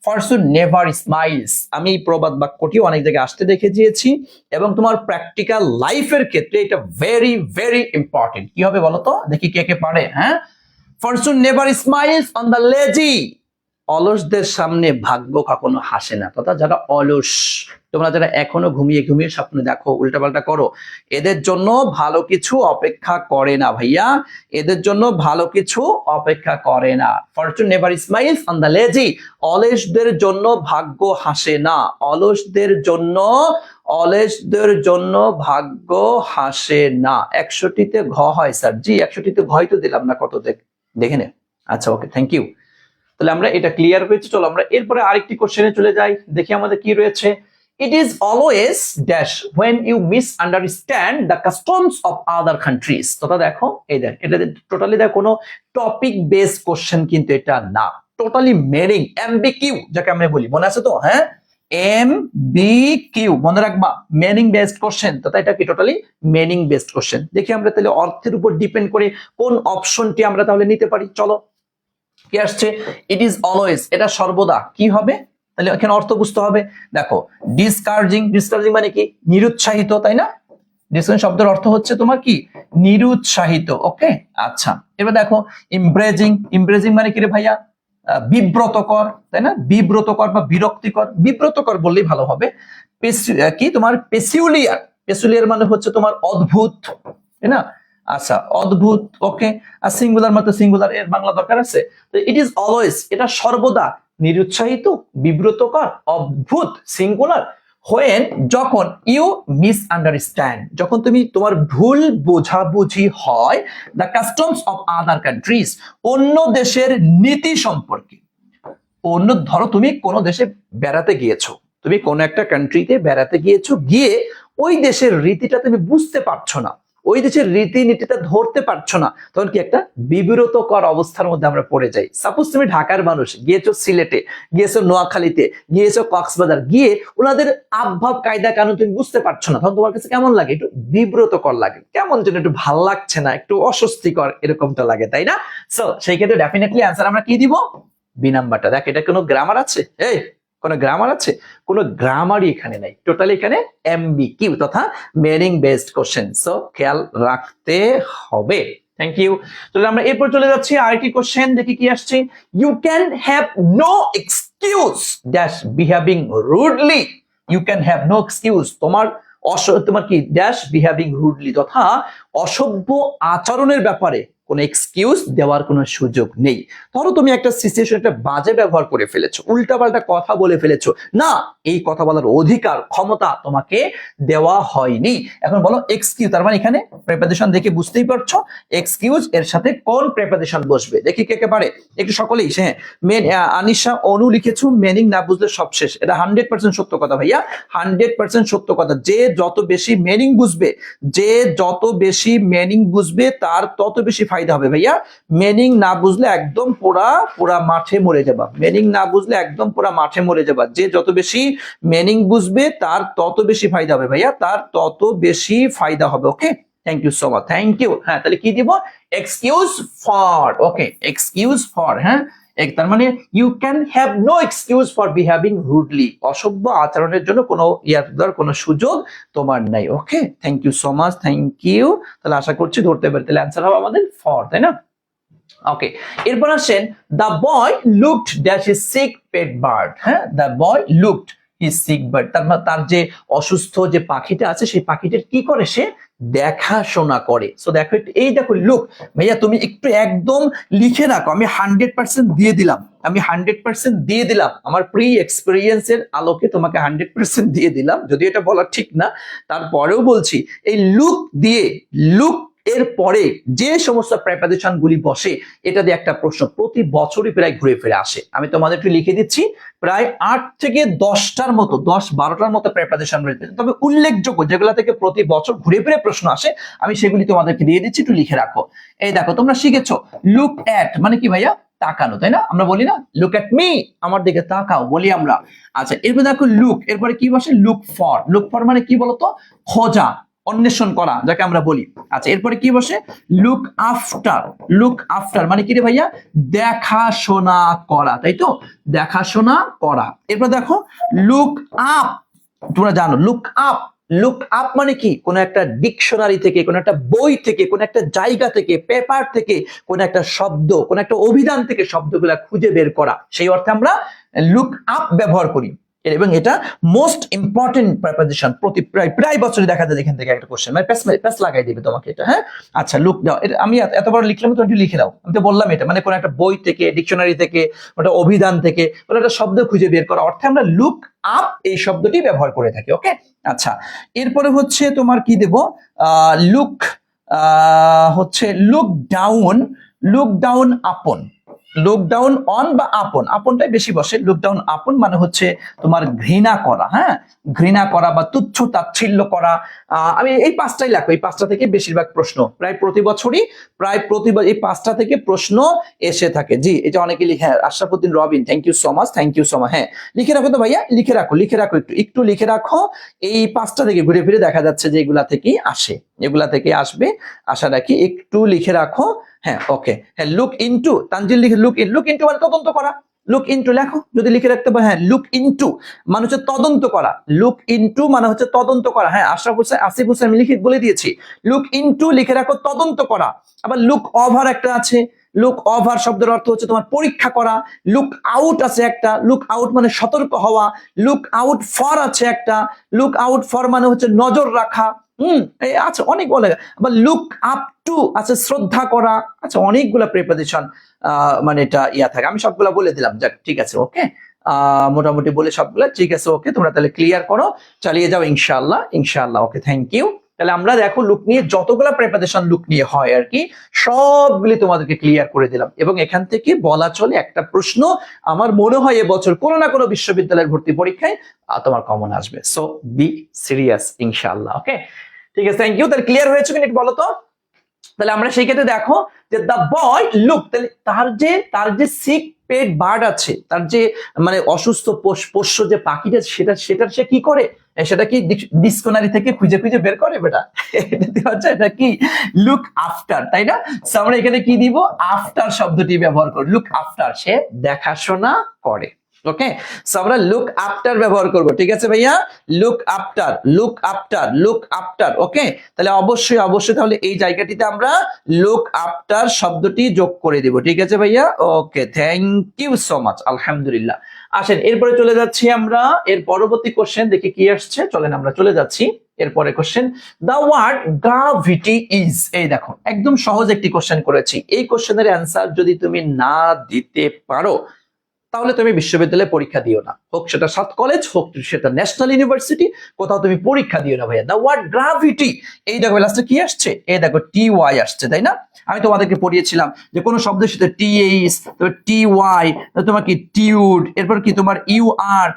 S1: ফরচুন নেভার স্মাইলস। আমি এই প্রবাদ বাক্যটি অনেক জায়গায় আসতে দেখে দিয়েছি, এবং তোমার প্র্যাকটিক্যাল লাইফের ক্ষেত্রে এটা ভেরি ভেরি ইম্পর্টেন্ট। কি হবে বলো তো, দেখি কে কে পারে। হ্যাঁ, fortune never smiles on the lazy, অলসদের সামনে ভাগ্য কখনো হাসে না, তথা যারা অলস, তোমরা যারা এখনো ঘুমিয়ে ঘুমিয়ে স্বপ্ন দেখো, উল্টাপাল্টা করো, এদের জন্য ভালো কিছু অপেক্ষা করে না ভাইয়া, এদের জন্য ভালো কিছু অপেক্ষা করে না। Fortune never smiles on the lazy. অলসদের জন্য ভাগ্য হাসে না, অলসদের জন্য ভাগ্য হাসে না। 100টিতে ঘ হয় স্যার। জি 100টিতে ঘই তো দিলাম না, কত দেখে নে। আচ্ছা ওকে, থ্যাংক ইউ। তাহলে আমরা এটা ক্লিয়ার হয়েছে। চলো আমরা এরপরে আরেকটি কোশ্চেনে চলে যাই, দেখি আমাদের কি রয়েছে। It is always dash when you misunderstand the customs of other countries। তোমরা দেখো এই দেখ, এটা টোটালি দেখ কোনো টপিক বেস কোশ্চেন কিন্তু এটা না, টোটালি মিনিং এমবিকিউ যাকে আমরা বলি, মনে আছে তো? হ্যাঁ, এমবিকিউ মনে রাখবা, মিনিং বেসড কোশ্চেন। তথা এটা কি টোটালি মিনিং বেসড কোশ্চেন। দেখি আমরা তাহলে অর্থের উপর ডিপেন্ড করে কোন অপশনটি আমরা তাহলে নিতে পারি। চলো কি আসছে, ইট ইজ অলওয়েজ, এটা সর্বদা কি হবে, তাহলে এখানে অর্থ বুঝতে হবে। দেখো ডিসকারেজিং, ডিসকারেজিং মানে কি, নিরুৎসাহিত, তাই না? ডিসকারেজিং শব্দের অর্থ হচ্ছে তোমার কি, নিরুৎসাহিত। ওকে আচ্ছা, এবার দেখো ইমব্রেজিং, ইমব্রেজিং মানে কি রে ভাইয়া, বিব্রতকর, তাই না? বিব্রতকর বা বিরক্তিকর, বিব্রতকর বললেই ভালো হবে। কি তোমার পেসিউলিয়ার, পেসিউলিয়ার মানে হচ্ছে তোমার অদ্ভুত, তাই না? আচ্ছা অদ্ভুত। ওকে, আর সিঙ্গুলার মতো সিঙ্গুলার, এর বাংলা দরকার আছে? তো ইট ইজ অলওয়েজ, এটা সর্বদা নিরুৎসাহিত, বিব্রতকর, অদ্ভুত, সিঙ্গুলার হোয়েন, যখন ইউ মিসআন্ডারস্ট্যান্ড, যখন তুমি তোমার ভুল বোঝাবুঝি হয়, the customs of other countries, অন্য দেশের নীতি সম্পর্কে। অন্য, ধরো তুমি কোনো দেশে বেড়াতে গিয়েছো, তুমি কোনো একটা কান্ট্রিতে বেড়াতে গিয়েছো, গিয়ে ওই দেশের রীতিটা তুমি বুঝতে পারছো না, ওই দেশের রীতিনীতিটা ধরতে পারছো না, তখন কি একটা বিব্রতকর অবস্থার মধ্যে আমরা পড়ে যাই। সাপোজ তুমি ঢাকার মানুষ, গিয়েছো সিলেটে, গিয়েছো নোয়াখালীতে, গিয়েছো কক্সবাজার, গিয়ে ওনাদের আবহাব কায়দা কানুন তুমি বুঝতে পারছো না, তখন তোমার কাছে কেমন লাগে, একটু বিব্রতকর লাগে, কেমন যেন একটু ভাল লাগছে না, একটু অস্বস্তিকর এরকমটা লাগে, তাই না? সো সেই ক্ষেত্রে ডেফিনেটলি অ্যান্সার আমরা কি দিব, বি নাম্বারটা। দেখ এটা কোনো গ্রামার আছে, এই কোনো গ্রামার আছে? কোনো গ্রামারই এখানে নাই, টোটালি এখানে এমবিকিউ তথা মিনিং বেসড কোশ্চেন। সো খেয়াল রাখতে হবে। Thank you. তাহলে আমরা এরপর চলে যাচ্ছি আরেকটি কোশ্চেন, দেখি কি আসছে। You can have no excuse dash behaving rudely. You can have no excuse, তোমার তোমার কি ড্যাশ বিহেভিং রুডলি তথা অসভ্য আচরণের ব্যাপারে কোনো এক্সকিউজ দেওয়ার কোনো সুযোগ নেই। ধরো তুমি একটা সিচুয়েশন, একটা বাজে ব্যবহার করে ফেলেছো, উল্টাপাল্টা কথা বলে ফেলেছো, না, এই কথা বলার অধিকার ক্ষমতা তোমাকে দেওয়া হয়নি। এখন বলো এক্সকিউজ, তার মানে এখানে প্রেপোজিশন দেখে বুঝতেই পারছো এক্সকিউজ এর সাথে কোন প্রেপোজিশন বসবে। দেখি কে কে পারে একটু সকলেই। হ্যাঁ, আনিশা অনু লিখেছো মিনিং না বুঝলে সব শেষ। এটা 100% সত্য কথা ভাইয়া, 100% সত্য কথা। যে যত বেশি মিনিং বুঝবে, যে যত বেশি মিনিং বুঝবে তার তত বেশি ফায়দা হবে ভাইয়া। মিনিং না বুঝলে একদম পুরা মাঠে মরে যাবা, মিনিং না বুঝলে একদম পুরা মাঠে মরে যাবা। যে যত বেশি মিনিং বুঝবে তার তত বেশি ফায়দা হবে ভাইয়া, তার তত বেশি ফায়দা হবে। Okay, thank you so much, thank you. হ্যাঁ, তাহলে কি দিব, excuse for. Okay, excuse for. হ্যাঁ, তার মানে you can have no excuse for behaving rudely, অসভ্য আচরণের জন্য কোনো কোনো সুযোগ তোমার নাই। Okay, thank you so much, thank you. তাহলে আশা করছি ধরতে পারি, তাহলে অ্যান্সার হবে আমাদের ফর, তাই না? ওকে, এরপর আসেন, the boy looked dash is sick pet bird. হ্যাঁ, the boy looked is sick bird, তার যে অসুস্থ যে পাখিটা আছে, সেই পাখিটার কি করে, সে দেখাশোনা করে। সো দেখো, এই দেখো লুক ভাইয়া, তুমি একটু একদম লিখে রাখো, আমি 100% দিয়ে দিলাম, আমি 100% দিয়ে দিলাম, আমার প্রি এক্সপিরিয়েন্সের আলোকে তোমাকে 100% দিয়ে দিলাম, যদি এটা বলা ঠিক না, তারপরেও বলছি এই লুক দিয়ে, লুক এর পরে যে সমস্ত প্রেপোজিশন গুলি বসে, এটা দিয়ে একটা প্রশ্ন প্রতি বছরই প্রায় ঘুরে ফিরে আসে। আমি তোমাদের একটু লিখে দিচ্ছি, প্রায় 8 থেকে 10টার মতো, 10-12টার মতো প্রেপোজিশন রয়েছে, তবে উল্লেখযোগ্য যেগুলো থেকে প্রতি বছর ঘুরে ফিরে প্রশ্ন আসে, আমি সেগুলি তোমাদেরকে দিয়ে দিচ্ছি, একটু লিখে রাখো। এই দেখো, তোমরা শিখেছো লুক এট মানে কি ভাইয়া, তাকানো, তাই না? আমরা বলি না লুক এট মি, আমার দিকে তাকাও বলি আমরা। আচ্ছা, এরপর দেখো লুক, এরপরে কি বসে, লুক ফর। লুক ফর মানে কি বলতো, খোঁজা, অন্বেষণ করা যাকে আমরা বলি। আচ্ছা, এরপরে কি বসে, লুক আফটার। লুক আফটার মানে কি রে ভাইয়া, দেখাশোনা করা, তাই তো, দেখাশোনা করা। এরপর দেখো লুক আপ, তোমরা জানো লুক আপ লুক আপ মানে কি? কোন একটা ডিকশনারি থেকে, কোন একটা বই থেকে, কোন একটা জায়গা থেকে, পেপার থেকে, কোন একটা শব্দ, কোন একটা অভিধান থেকে শব্দগুলা খুঁজে বের করা, সেই অর্থে আমরা লুক আপ ব্যবহার করি। এবং এটা মোস্ট ইম্পর্টেন্ট প্রেপোজিশন, প্রতি প্রায় বছরই দেখা যায় এখান থেকে একটা কোশ্চেন, মানে প্যাস লাগাই দিবে তোমাকে এটা। হ্যাঁ, আচ্ছা, লুক দাও, আমি এত বড় লিখলাম, তো একটু লিখে দাও। আমি তো বললাম এটা মানে কোন একটা বই থেকে, ডিকশনারি থেকে, ওটা অভিধান থেকে, কোন একটা শব্দ খুঁজে বের করা অর্থে আমরা লুক আপ এই শব্দটি ব্যবহার করে থাকি। ওকে, আচ্ছা, এরপরে হচ্ছে তোমার কি দেব, লুক হচ্ছে look down, look down upon, look down on বা আপন, আপনটাই বেশি বসে। লুক ডাউন আপন মানে হচ্ছে তোমার ঘৃণা করা, হ্যাঁ, ঘৃণা করা বা তুচ্ছ তাচ্ছিল্য করা। আমি এই পাঁচটাই লেখো, এই পাঁচটা থেকে বেশিরভাগ প্রশ্ন প্রায় প্রতি বছরই এই পাঁচটা থেকে প্রশ্ন এসে থাকে। জি, এটা অনেকে লিখে, Ashrafuddin Robin, thank you so much, thank you so much. হ্যাঁ, লিখে রাখো তো ভাইয়া, লিখে রাখো, একটু লিখে রাখো। এই পাঁচটা থেকে ঘুরে ফিরে দেখা যাচ্ছে যে এগুলা থেকেই আসে, এগুলা থেকে আসবে আশা রাখি, একটু লিখে রাখো। হ্যাঁ, ওকে, হ্যাঁ, লুক ইনটু, তানজিল লিখে লুক ইনটু মানে তদন্ত করা। লুক ইনটু লেখো যদি লিখে রাখতে পারো। হ্যাঁ, লুক ইনটু মানে হচ্ছে তদন্ত করা, লুক ইনটু মানে হচ্ছে তদন্ত করা। হ্যাঁ, আসিফ হোসেন আমি লিখে বলে দিয়েছি, লুক ইনটু লিখে রাখো, তদন্ত করা। আবার লুক ওভার একটা আছে, লুক ওভার শব্দের অর্থ হচ্ছে তোমার পরীক্ষা করা। লুক আউট আছে একটা, লুক আউট মানে সতর্ক হওয়া। লুক আউট ফর আছে একটা, লুক আউট ফর মানে হচ্ছে নজর রাখা। আচ্ছা, অনেক বলে। আবার লুক আপ টু আছে শ্রদ্ধা করা। আচ্ছা, অনেকগুলা প্রিপোজিশন মানে এটা থাকে, আমি সবগুলা বলে দিলাম। যাক, ঠিক আছে, ওকে, মোটামুটি বলে সবগুলা ঠিক আছে। ওকে, তোমরা তাহলে ক্লিয়ার করো, চালিয়ে যাও ইনশাআল্লাহ, ইনশাআল্লাহ। ওকে, থ্যাংক ইউ। তাহলে আমরা দেখো লুক নিয়ে যতগুলা প্রিপোজিশন লুক নিয়ে হয় আর কি, সবগুলি তোমাদেরকে ক্লিয়ার করে দিলাম। এবং এখান থেকে বলা চলে একটা প্রশ্ন আমার মনে হয় এবছর কোনো না কোনো বিশ্ববিদ্যালয়ের ভর্তি পরীক্ষায় তোমার কমন আসবে। সো বি সিরিয়াস ইনশাআল্লাহ। ওকে, ঠিক আছে, থ্যাংক ইউ। তাহলে ক্লিয়ার হয়েছে কিনা একটু বলো তো। তাহলে আমরা সেই ক্ষেত্রে দেখো যে দ্য বয় লুক, তাহলে তার যে সিক পেট বার্ড আছে, তার যে মানে অসুস্থ পোষ্য যে পাখিটা, সেটা সে কি করে, সেটা কি ডিকশনারি থেকে খুঁজে খুঁজে বের করে বেটা? এটা কি লুক আফটার, তাই না? আমরা এখানে কি দিব, আফটার শব্দটি ব্যবহার করি। লুক আফটার, সে দেখাশোনা করে। ওকে, সো আমরা লুক আফটার ব্যবহার করব। ঠিক আছে ভাইয়া, look after, look after, look after. Okay, তাহলে অবশ্যই তাহলে এই জায়গাটিতে আমরা লুক আফটার শব্দটি যোগ করে দিব। ঠিক আছে ভাইয়া, okay, thank you so much, আলহামদুলিল্লাহ। আসেন, এরপরে চলে যাচ্ছি আমরা এর পরবর্তী কোশ্চেন দেখি কি আসছে। চলেন আমরা চলে যাচ্ছি এরপরে question. The word gravity is, এই দেখো একদম সহজ একটি কোশ্চেন করেছি। এই কোশ্চেনের অ্যান্সার যদি তুমি না দিতে পারো তাহলে তুমি বিশ্ববিদ্যালয়ে পরীক্ষা দিও না, হোক সেটা সাত কলেজ, হোক সেটা ন্যাশনাল ইউনিভার্সিটি, কোথাও তুমি পরীক্ষা দিও না ভাইয়া। দ্য ওয়ার্ড গ্রাভিটি, এই দেখো লাস্টে কি আসছে, এই দেখো টি ওয়াই আসছে, তাই না? আমি তোমাদেরকে পড়িয়েছিলাম যে কোনো শব্দের সাথে টি এইচ, টি ওয়াই, তোমার কি টিউড, এরপর কি তোমার ইউ আর,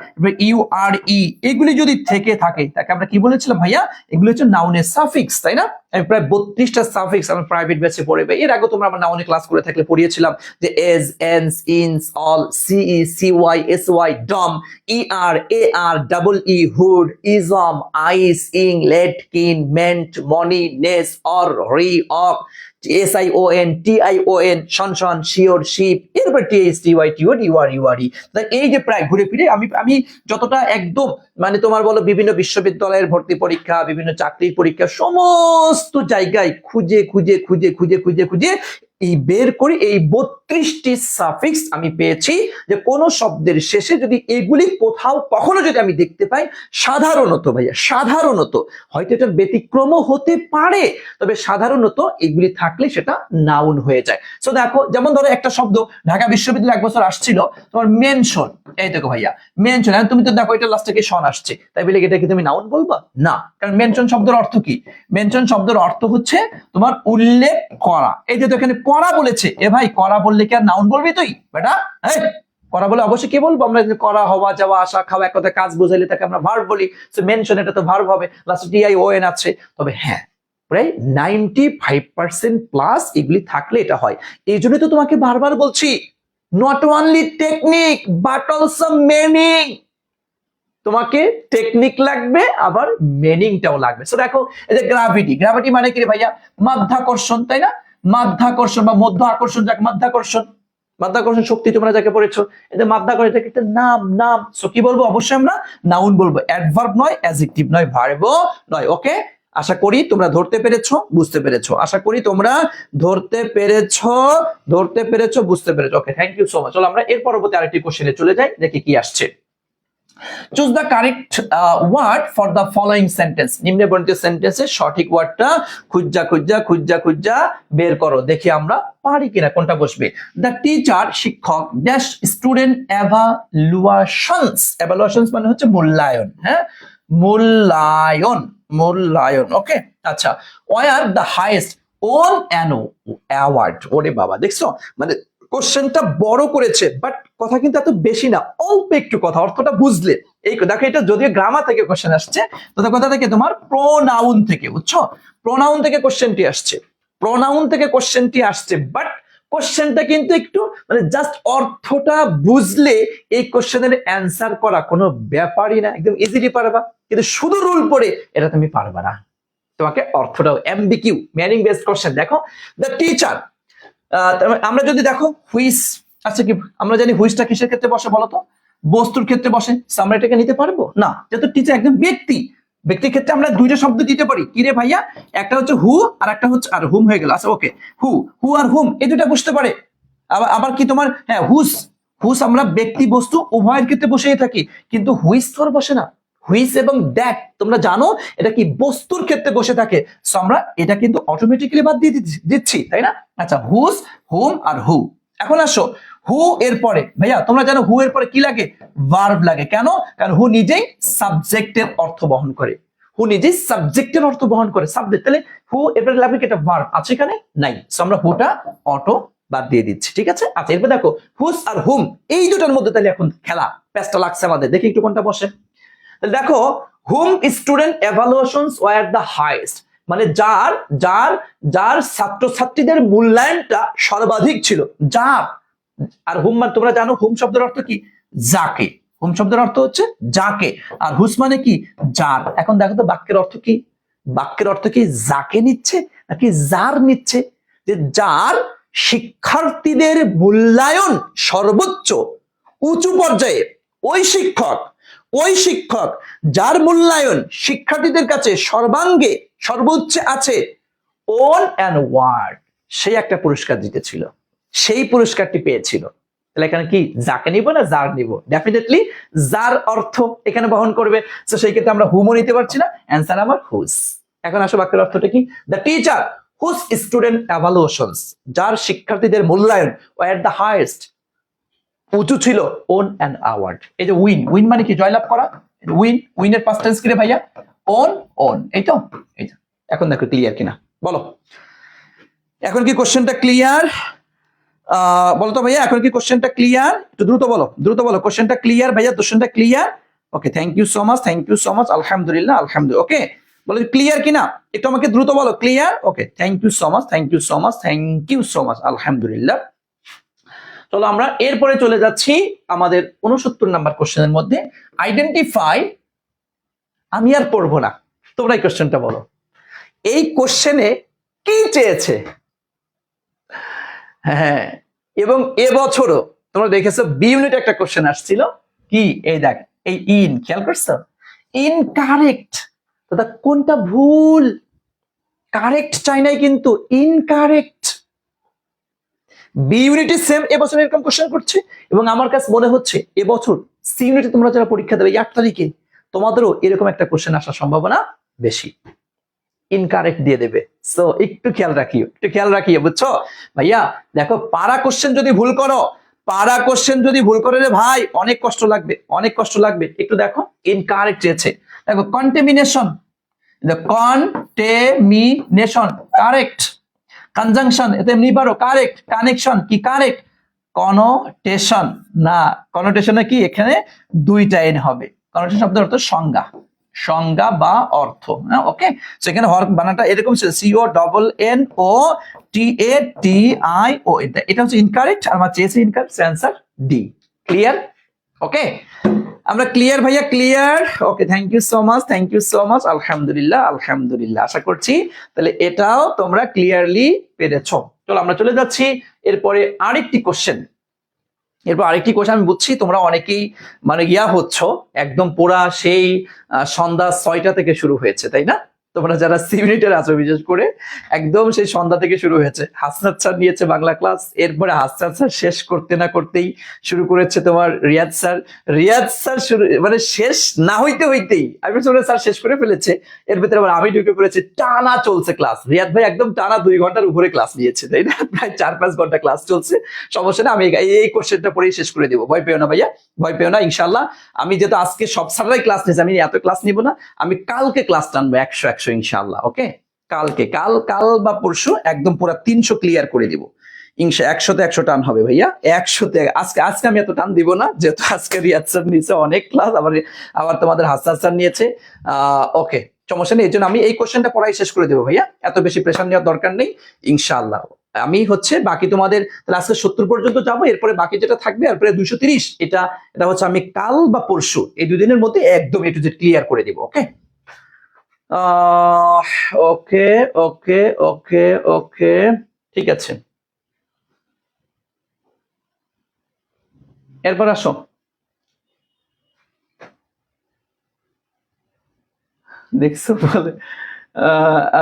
S1: ইউ আর ই, এগুলি যদি থেকে থাকে তাকে আমরা কি বলেছিলাম ভাইয়া? এগুলো হচ্ছে নাউনের সাফিক্স, তাই না? আমি প্রায় 32টা সাফিক্স আমার প্রাইভেট ব্যাচে পড়বে। এর আগে তোমরা আমার নাউনে ক্লাস করে থাকলে পড়িয়েছিলাম যে age, ance, ins, al, C E, C Y, S Y, dom, E R, A R, double E, hood, ism, ice, ing, let, কিন, মেন্ট, মনি, নেস, অর, রি, অক, SION, TION, শনশন, শিওর, শিপ, এরপর THTY, TOD, URI। এই যে প্রায় ঘুরে ফিরে আমি যতটা একদম মানে তোমার বলো বিভিন্ন বিশ্ববিদ্যালয়ের ভর্তি পরীক্ষা, বিভিন্ন চাকরির পরীক্ষা, সমস্ত জায়গায় খুঁজে এই বের করি এই 32টি সাফিক্স আমি পেয়েছি যে কোন শব্দের শেষে যদি এগুলি কোথাও কখনো যদি আমি দেখতে পাই, সাধারণত ভাইয়া, সাধারণত হয়তো এটার ব্যতিক্রমও হতে পারে, তবে সাধারণত এগুলি থাকলে সেটা নাউন হয়ে যায়। সো দেখো, যেমন ধরো একটা শব্দ ঢাকা বিশ্ববিদ্যালয়ে এক বছর আসছিল তোমার মেনশন, এই দেখো ভাইয়া মেনশন, তুমি তো দেখো এটা লাস্টে কি শন আসছে, তাই বলে এটা কি তুমি নাউন বলবা? না, কারণ মেনশন শব্দের অর্থ কি? মেনশন শব্দের অর্থ হচ্ছে তোমার উল্লেখ করা। এই যে তো এখানে করা বলেছে, এ ভাই করা বললে কি আর নাউন বলবি তুই বেটা? করা বলে অবশ্যই কি বলবো আমরা? করা, হওয়া, যাওয়া, আসা, খাওয়া, এক কথায় কাজ বোঝাইলে তাকে আমরা ভার্ব বলি। সো মেনশন, এটা তো ভার্ব হবে, লাস্টে TION আছে। তবে হ্যাঁ, প্রায় 95% প্লাস এগুলি থাকলে এটা হয়। এই জন্যই তো তোমাকে বারবার বলছি, not only technique but also meaning. তোমাকে টেকনিক লাগবে, আবার মিনিংটাও লাগবে। সো দেখো, এই যে গ্রাভিটি মানে কি রে ভাইয়া? মাধ্যাকর্ষণ, তাই না? মাধ্যাকর্ষণ বা মধ্য আকর্ষণ, যাক মাধ্যাকর্ষণ, মাধ্যাকর্ষণ শক্তি তোমরা যাকে পড়েছো, এটা মাধ্যাকর্ষণ, এটাকে একটা নাম। নাম সো কি বলবো? অবশ্যই আমরা নাউন বলবো, অ্যাডভার্ব নয়, অ্যাডজেক্টিভ নয়, ভার্বও নয়। ওকে, আশা করি তোমরা ধরতে পেরেছো, বুঝতে পেরেছো। আশা করি তোমরা ধরতে পেরেছো, বুঝতে পেরেছো। Okay, thank you so much. চলো আমরা এর পরবর্তী আরেকটি কোশ্চেনে চলে যাই, দেখি কি আসছে। Choose the correct word for the following sentence. নিম্নে বর্ণিত সেন্টেন্সের সঠিক ওয়ার্ডটা খুঁজা বের করো, দেখি আমরা পারি কিনা, কোনটা বসবে। দ্য টিচার, শিক্ষক, ড্যাশ স্টুডেন্ট এভালুয়েশনস। এভালুয়েশনস মানে হচ্ছে মূল্যায়ন। হ্যাঁ, মূল্যায়ন। ওকে, আচ্ছা। War the highest won an award. ওরে বাবা, দেখছো মানে কোশ্চেনটা বড় করেছে, বাট কথা কিন্তু এত বেশি না, অল্প একটু কথা, অর্থটা বুঝলে। এই দেখো, এটা যদিও গ্রামার থেকে কোশ্চেন আসছে, তো কথা থেকে তোমার প্রোনাউন থেকে, বুঝছো, প্রোনাউন থেকে কোশ্চেনটি আসছে, বাট কোশ্চেনটা কিন্তু একটু মানে জাস্ট অর্থটা বুঝলে এই কোশ্চেনের অ্যান্সার করা কোনো ব্যাপারই না, একদম ইজিলি পারবা। কিন্তু শুধু রুল পড়ে এটা তুমি পারবা না, তোমাকে অর্থটাও, এমবিকিউ, মিনিং বেসড কোশ্চেন। দেখো, দ্য টিচার, আমরা যদি দেখো হুইস, আচ্ছা কি আমরা জানি হুইসটা কিসের ক্ষেত্রে বসে বলো তো? বস্তুর ক্ষেত্রে বসে। আমরা এটাকে নিতে পারবো না, যেহেতু টিচার একজন ব্যক্তির ক্ষেত্রে আমরা দুইটা শব্দ দিতে পারি। কি রে ভাইয়া? একটা হচ্ছে হু আর একটা হচ্ছে আর হুম হয়ে গেল। আচ্ছা ওকে, হু আর হুম এই দুটা বুঝতে পারে। আবার কি তোমার, হ্যাঁ, হুস আমরা ব্যক্তি বস্তু উভয়ের ক্ষেত্রে বসেই থাকি, কিন্তু হুইস তোর বসে না। হুইস এবং দ্যাট তোমরা জানো এটা কি বস্তুর ক্ষেত্রে বসে থাকে, সো আমরা এটা কিন্তু অটোমেটিক্যালি বাদ দিয়ে দিচ্ছি, তাই না? আচ্ছা, হুস, হুম আর হু। এখন আসো হু এর পরে, ভাইয়া তোমরা জানো হু এর পরে কি লাগে? ভার্ব লাগে। কেন? কারণ হু নিজেই সাবজেক্টের অর্থ বহন করে। সাবজেক্ট, তাহলে হু এরপরে লাগবে কি? একটা ভার্ব আছে এখানে নাই, সো আমরা হুটা অটো বাদ দিয়ে দিচ্ছি, ঠিক আছে? আচ্ছা, এরপর দেখো হুস আর হুম এই দুটার মধ্যে তাহলে এখন খেলা প্যাচটা লাগছে আমাদের, দেখি একটু কোনটা বসে। দেখো, হুম স্টুডেন্ট এভালুয়েশনস ওয়ার দ্য হাইয়েস্ট, মানে যার ছাত্রছাত্রীদের মূল্যায়নটা সর্বাধিক ছিল, যার। আর হুম মানে তোমরা জানো হুম শব্দের অর্থ কি? যাকে। হুম শব্দের অর্থ হচ্ছে যাকে, আর হুস মানে কি? যার। এখন দেখো তো বাক্যের অর্থ কি? বাক্যের অর্থ কি যাকে নিচ্ছে নাকি যার নিচ্ছে? যে যার শিক্ষার্থীদের মূল্যায়ন সর্বোচ্চ উঁচু পর্যায়ে, ওই শিক্ষক যার মূল্যায়ন শিক্ষার্থীদের কাছে সর্বাঙ্গে সর্বোচ্চ আছে, ওন অ্যান্ড ওয়ার্ড, সেই একটা পুরস্কার জিতেছিল, সেই পুরস্কারটি পেয়েছিল। তাহলে এখানে কি যাকে নিব না যার নিব? ডেফিনেটলি যার অর্থ এখানে বহন করবে, তো সেই ক্ষেত্রে আমরা হুমও নিতে পারছি না, অ্যান্সার আমার হুস। এখন আসো বাক্যের অর্থটা কি? দ্য টিচার হুস স্টুডেন্ট এভালুয়েশনস, যার শিক্ষার্থীদের মূল্যায়ন ওয়ার দ্য হাইয়েস্ট উঁচু ছিল, ওন অ্যান অ্যাওয়ার্ড। এই যে উইন মানে কি? জয়লাভ করা। উইনের পাস্ট টেন্স কি রে ভাইয়া? ওন, এই তো। এই যে এখন দেখো ক্লিয়ার কিনা বলো। এখন কি কোশ্চেনটা ক্লিয়ার? বলো তো ভাইয়া, এখন কি কোশ্চেনটা ক্লিয়ার? একটু দ্রুত বলো কোশ্চেনটা ক্লিয়ার ভাইয়া? কোশ্চেনটা clear? Okay, thank you so much, আলহামদুলিল্লাহ। ওকে, বলো ক্লিয়ার কিনা, একটু আমাকে দ্রুত বলো clear. Okay, thank you so much, আলহামদুলিল্লাহ। চলো আমরা এরপরে চলে যাচ্ছি আমাদের 69 নাম্বার কোশ্চেনের মধ্যে। আইডেন্টিফাই, আমি আর পড়বো না, তোমরা এই কোশ্চেনটা বলো। এই কোশ্চেনে কি চেয়েছে? হ্যাঁ, এবং এবছরও তোমরা দেখেছো বি ইউনিট একটা কোশ্চেন আসছিল, কি? এই দেখ, এই খেয়াল করছো? ইনকারেক্ট। দাদা কোনটা ভুল? কারেক্ট চাই নাই কিন্তু, ইনকারেক্ট। বি ইউনিটে সেম এবছর এরকম কোশ্চেন করছে, এবং আমার কাছে মনে হচ্ছে এবছর সি ইউনিটে তোমরা যারা পরীক্ষা দেবে 8 তারিখে, তোমাদেরও এরকম একটা কোশ্চেন আসার সম্ভাবনা বেশি। ইনকারেক্ট দিয়ে দেবে, সো একটু খেয়াল রাখিও, বুঝছো ভাইয়া? দেখো, পারা কোশ্চেন যদি ভুল করো রে ভাই, অনেক কষ্ট লাগবে। একটু দেখো, ইনকারেক্ট চেয়েছে। দেখো, কন্টামিনেশন, কারেক্ট। কনজাংশন, এতে এমনি পারো, কারেক্ট। কানেকশন কি? কারেক্ট। কনোটেশন না, কনোটেশনে কি এখানে দুইটা এন হবে। কনোটেশন শব্দের অর্থ সংজ্ঞা বা অর্থ। ওকে, সেখানে বানানটা এরকম ছিল, CONNOTATIO। এটা হচ্ছে ইনকারেক্ট, আর আমার চেয়েছে incorrect, answer D. Clear? Okay, আমরা ক্লিয়ার ভাইয়া? Clear? Okay, thank you so much, আলহামদুলিল্লাহ। আশা করছি তাহলে এটাও তোমরা ক্লিয়ারলি পেরেছো। চলো আমরা চলে যাচ্ছি এরপরে আরেকটি কোশ্চেন। এরপর আরেকটি কোশ্চেন, আমি বুঝছি তোমরা অনেকেই মানে হচ্ছ একদম পুরা সেই সন্ধ্যা 6টা থেকে শুরু হয়েছে, তাই না? তোমরা যারা সিমিউনিটার আছো বিশেষ করে একদম সেই সন্ধ্যা থেকে শুরু হয়েছে। হাসনাত স্যার নিয়েছে বাংলা ক্লাস, এরপরে হাসনাত স্যার শেষ করতে না করতেই শুরু করেছে তোমার রিয়াদ স্যার। রিয়াদ স্যার শুরু মানে শেষ না হইতে হইতেই আমি স্যার শেষ করে ফেলেছে, এর ভিতরে আবার আমি ঢুকে পড়েছি, টানা চলছে ক্লাস। রিয়াদ ভাই একদম টানা 2 ঘন্টার উপরে ক্লাস নিয়েছে, তাই না? প্রায় 4-5 ঘন্টা ক্লাস চলছে। সমস্যা না, আমি এই কোশ্চেনটা পরেই শেষ করে দেবো, ভয় পেও না ভাইয়া, ভয় পেও না। ইনশাল্লাহ আমি যেহেতু আজকে সব স্যাররাই ক্লাস নিয়েছে, আমি এত ক্লাস নিব না, আমি কালকে ক্লাস টানবো 100 ইনশাল্লাহ। ওকে, কালকে কাল বা পরশু একদম পুরো 300 ক্লিয়ার করে দিব ইনশা। 100-তে 100 টান হবে ভাইয়া, 100-তে। আজকে আমি এত টান দিব না, যেহেতু আজকে রিয়াদ স্যার নিয়েছে অনেক ক্লাস, আবার তোমাদের হাসান স্যার নিয়েছে। ওকে, সমস্যা নেই, এই জন্য আমি এই কোশ্চেনটা পড়াই শেষ করে দেবো ভাইয়া, এত বেশি প্রেশার নেওয়ার দরকার নেই ইনশাআল্লাহ। আমি বাকি তোমাদের তাহলে আজকে 70 পর্যন্ত যাবো, এরপরে বাকি যেটা থাকবে এরপরে 230, এটা হচ্ছে আমি কাল বা পরশু এই 2 দিনের মধ্যে একদম A to Z ক্লিয়ার করে দিব। ওকে ওকে ওকে ওকে ওকে, ঠিক আছে। এরপর আসো, দেখছো বলে।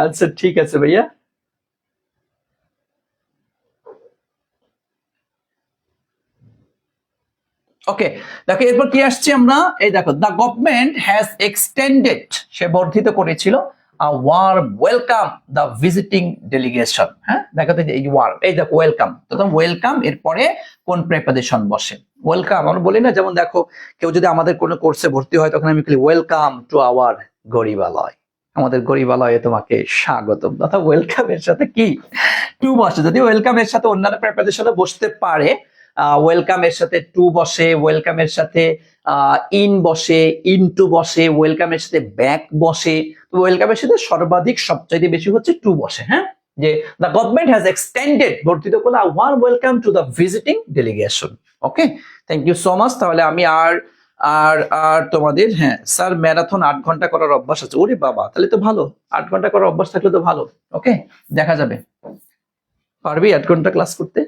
S1: আচ্ছা ঠিক আছে ভাইয়া। ওকে, দেখো এরপর কি আসছে আমরা, এই দেখো, দ্য গভর্নমেন্ট হ্যাজ এক্সটেন্ডেড, সে বর্ধিত করেছিল, warm welcome the visiting delegation. হ্যাঁ, দেখো তো এই ওয়ার্ম, এই দেখো ওয়েলকাম, তো ওয়েলকাম এরপরে কোন প্রেপোজিশন বসে? ওয়েলকাম আমরা বলি না, যেমন দেখো কেউ যদি আমাদের কোনো কোর্সে ভর্তি হয় তখন আমি বলি ওয়েলকাম টু আওয়ার গরিবালয়, আমাদের গরিবালয়ে তোমাকে স্বাগতম। অর্থাৎ ওয়েলকাম এর সাথে কি টু বসে, যদি ওয়েলকাম এর সাথে অন্যান্য প্রেপোজিশনে বসতে পারে, ওয়েলকাম এর সাথে টু বসে, ওয়েলকাম এর সাথে ইন বসে, ইনটু বসে, ওয়েলকাম এর সাথে ব্যাক বসে, তো ওয়েলকাম এর সাথে সর্বাধিক সবচাইতে বেশি হচ্ছে টু বসে। হ্যাঁ, যে দ্য গভর্নমেন্ট হ্যাজ এক্সটেন্ডেড, বর্ধিত করলে warm welcome to the visiting delegation. Okay, thank you so much. তাহলে আমি আর আর আর তোমাদের, হ্যাঁ স্যার ম্যারাথন 8 ঘন্টা করার অভ্যাস আছে, ওরে বাবা তাহলে তো ভালো, 8 ঘন্টা করার অভ্যাস থাকলে তো ভালো। ওকে, দেখা যাবে, পারবি 8 ঘন্টা ক্লাস করতে?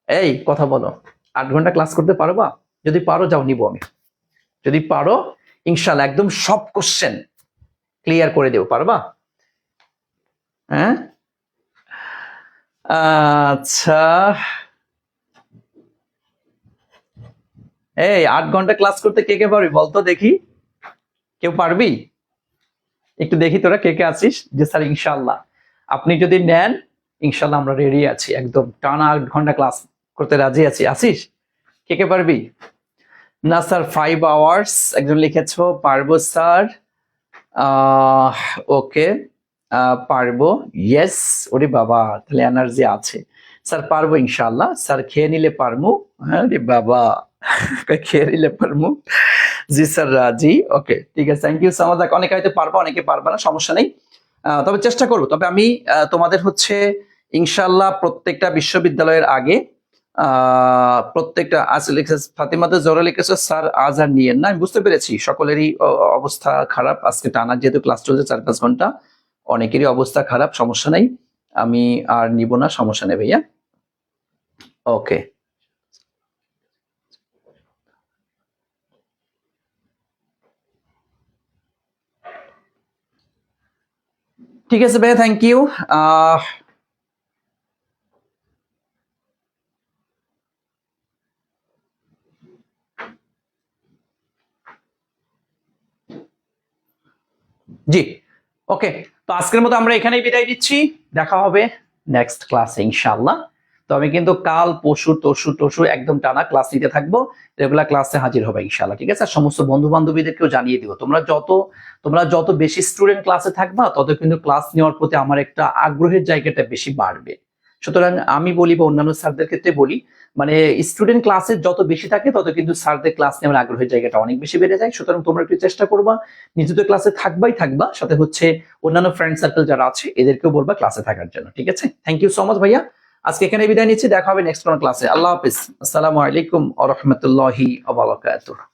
S1: এই কথা বলো, 8 ঘন্টা ক্লাস করতে পারবা? যদি পারো যাও, নিব আমি। যদি পারো ইনশাল্লাহ একদম সব কোশ্চেন ক্লিয়ার করে দেবো, পারবা? হ্যাঁ, আচ্ছা। এই 8 ঘন্টা ক্লাস করতে কে কে পারবি বলতো দেখি, কেউ পারবি? একটু দেখি তোরা কে কে আছিস, যে স্যার ইনশাল্লাহ আপনি যদি নেন ইনশাল্লাহ আমরা রেডি আছি, একদম টানা 8 ঘন্টা ক্লাস করতে রাজি আছি। আসিস? কে কে পারবি? না স্যার 5 আওয়ার্স একজন লিখেছো, পারবো স্যার। ওকে, পারবো, ইয়েস। ওরে বাবা, তাহলে এনার্জি আছে। স্যার পারবো ইনশাল্লাহ, স্যার খেয়ে নিলে পারবো। হ্যাঁ রে বাবা, খেয়ে নিলে পারবো, জি স্যার রাজি। ওকে ঠিক আছে, থ্যাংক ইউ সো মাচ। অনেকে হয়তো পারবা, অনেকে পারবা না, সমস্যা নেই, তবে চেষ্টা করবো। তবে আমি তোমাদের হচ্ছে ইনশাল্লাহ প্রত্যেকটা বিশ্ববিদ্যালয়ের আগে প্রত্যেকটা, আজ লিখেছে ফাতিমাতে জোরে লিখেছে স্যার আজ আর নিয়েন না, আমি বুঝতে পেরেছি সকলেরই অবস্থা খারাপ, আজকে টানা যেহেতু ক্লাস চলছে 4-5 ঘন্টা, অনেকেরই অবস্থা খারাপ, সমস্যা নাই, আমি আর নিব না, সমস্যা নেই ভাইয়া। ওকে, ঠিক আছে ভাইয়া, থ্যাংক ইউ। জি, ওকে, তো আজকের মতো আমরা এখানেই বিদায় দিচ্ছি, দেখা হবে নেক্সট ক্লাসে ইনশাআল্লাহ। তো আমি কিন্তু কাল পরশু একদম টানা ক্লাস নিতে থাকবো, রেগুলার ক্লাসে হাজির হবে ইনশাআল্লাহ, ঠিক আছে? সমস্ত বন্ধু বান্ধবীদেরকেও জানিয়ে দিও, তোমরা যত বেশি স্টুডেন্ট ক্লাসে থাকবা তত কিন্তু ক্লাস নেওয়ার প্রতি আমার একটা আগ্রহের জায়গাটা বেশি বাড়বে। সুতরাং আমি বলি বা অন্যান্য স্যারদের ক্ষেত্রে বলি, মানে স্টুডেন্ট ক্লাসে যত বেশি থাকে তত কিন্তু স্যারদের ক্লাস নেওয়ার আগ্রহের জায়গাটা অনেক বেশি বেড়ে যায়। সুতরাং তোমরা একটু চেষ্টা করবা, নিজেদের ক্লাসে থাকবা, সাথে হচ্ছে অন্যান্য ফ্রেন্ড সার্কেল যারা আছে এদেরকেও বলবা ক্লাসে থাকার জন্য, ঠিক আছে? থ্যাংক ইউ সো মাচ ভাইয়া, আজকে এখানে বিদায় নিচ্ছি, দেখা হবে নেক্সট কোনো ক্লাসে। আল্লাহ হাফিজ, আসসালামু আলাইকুম ওয়া রাহমাতুল্লাহি ওয়া বারাকাতুহু।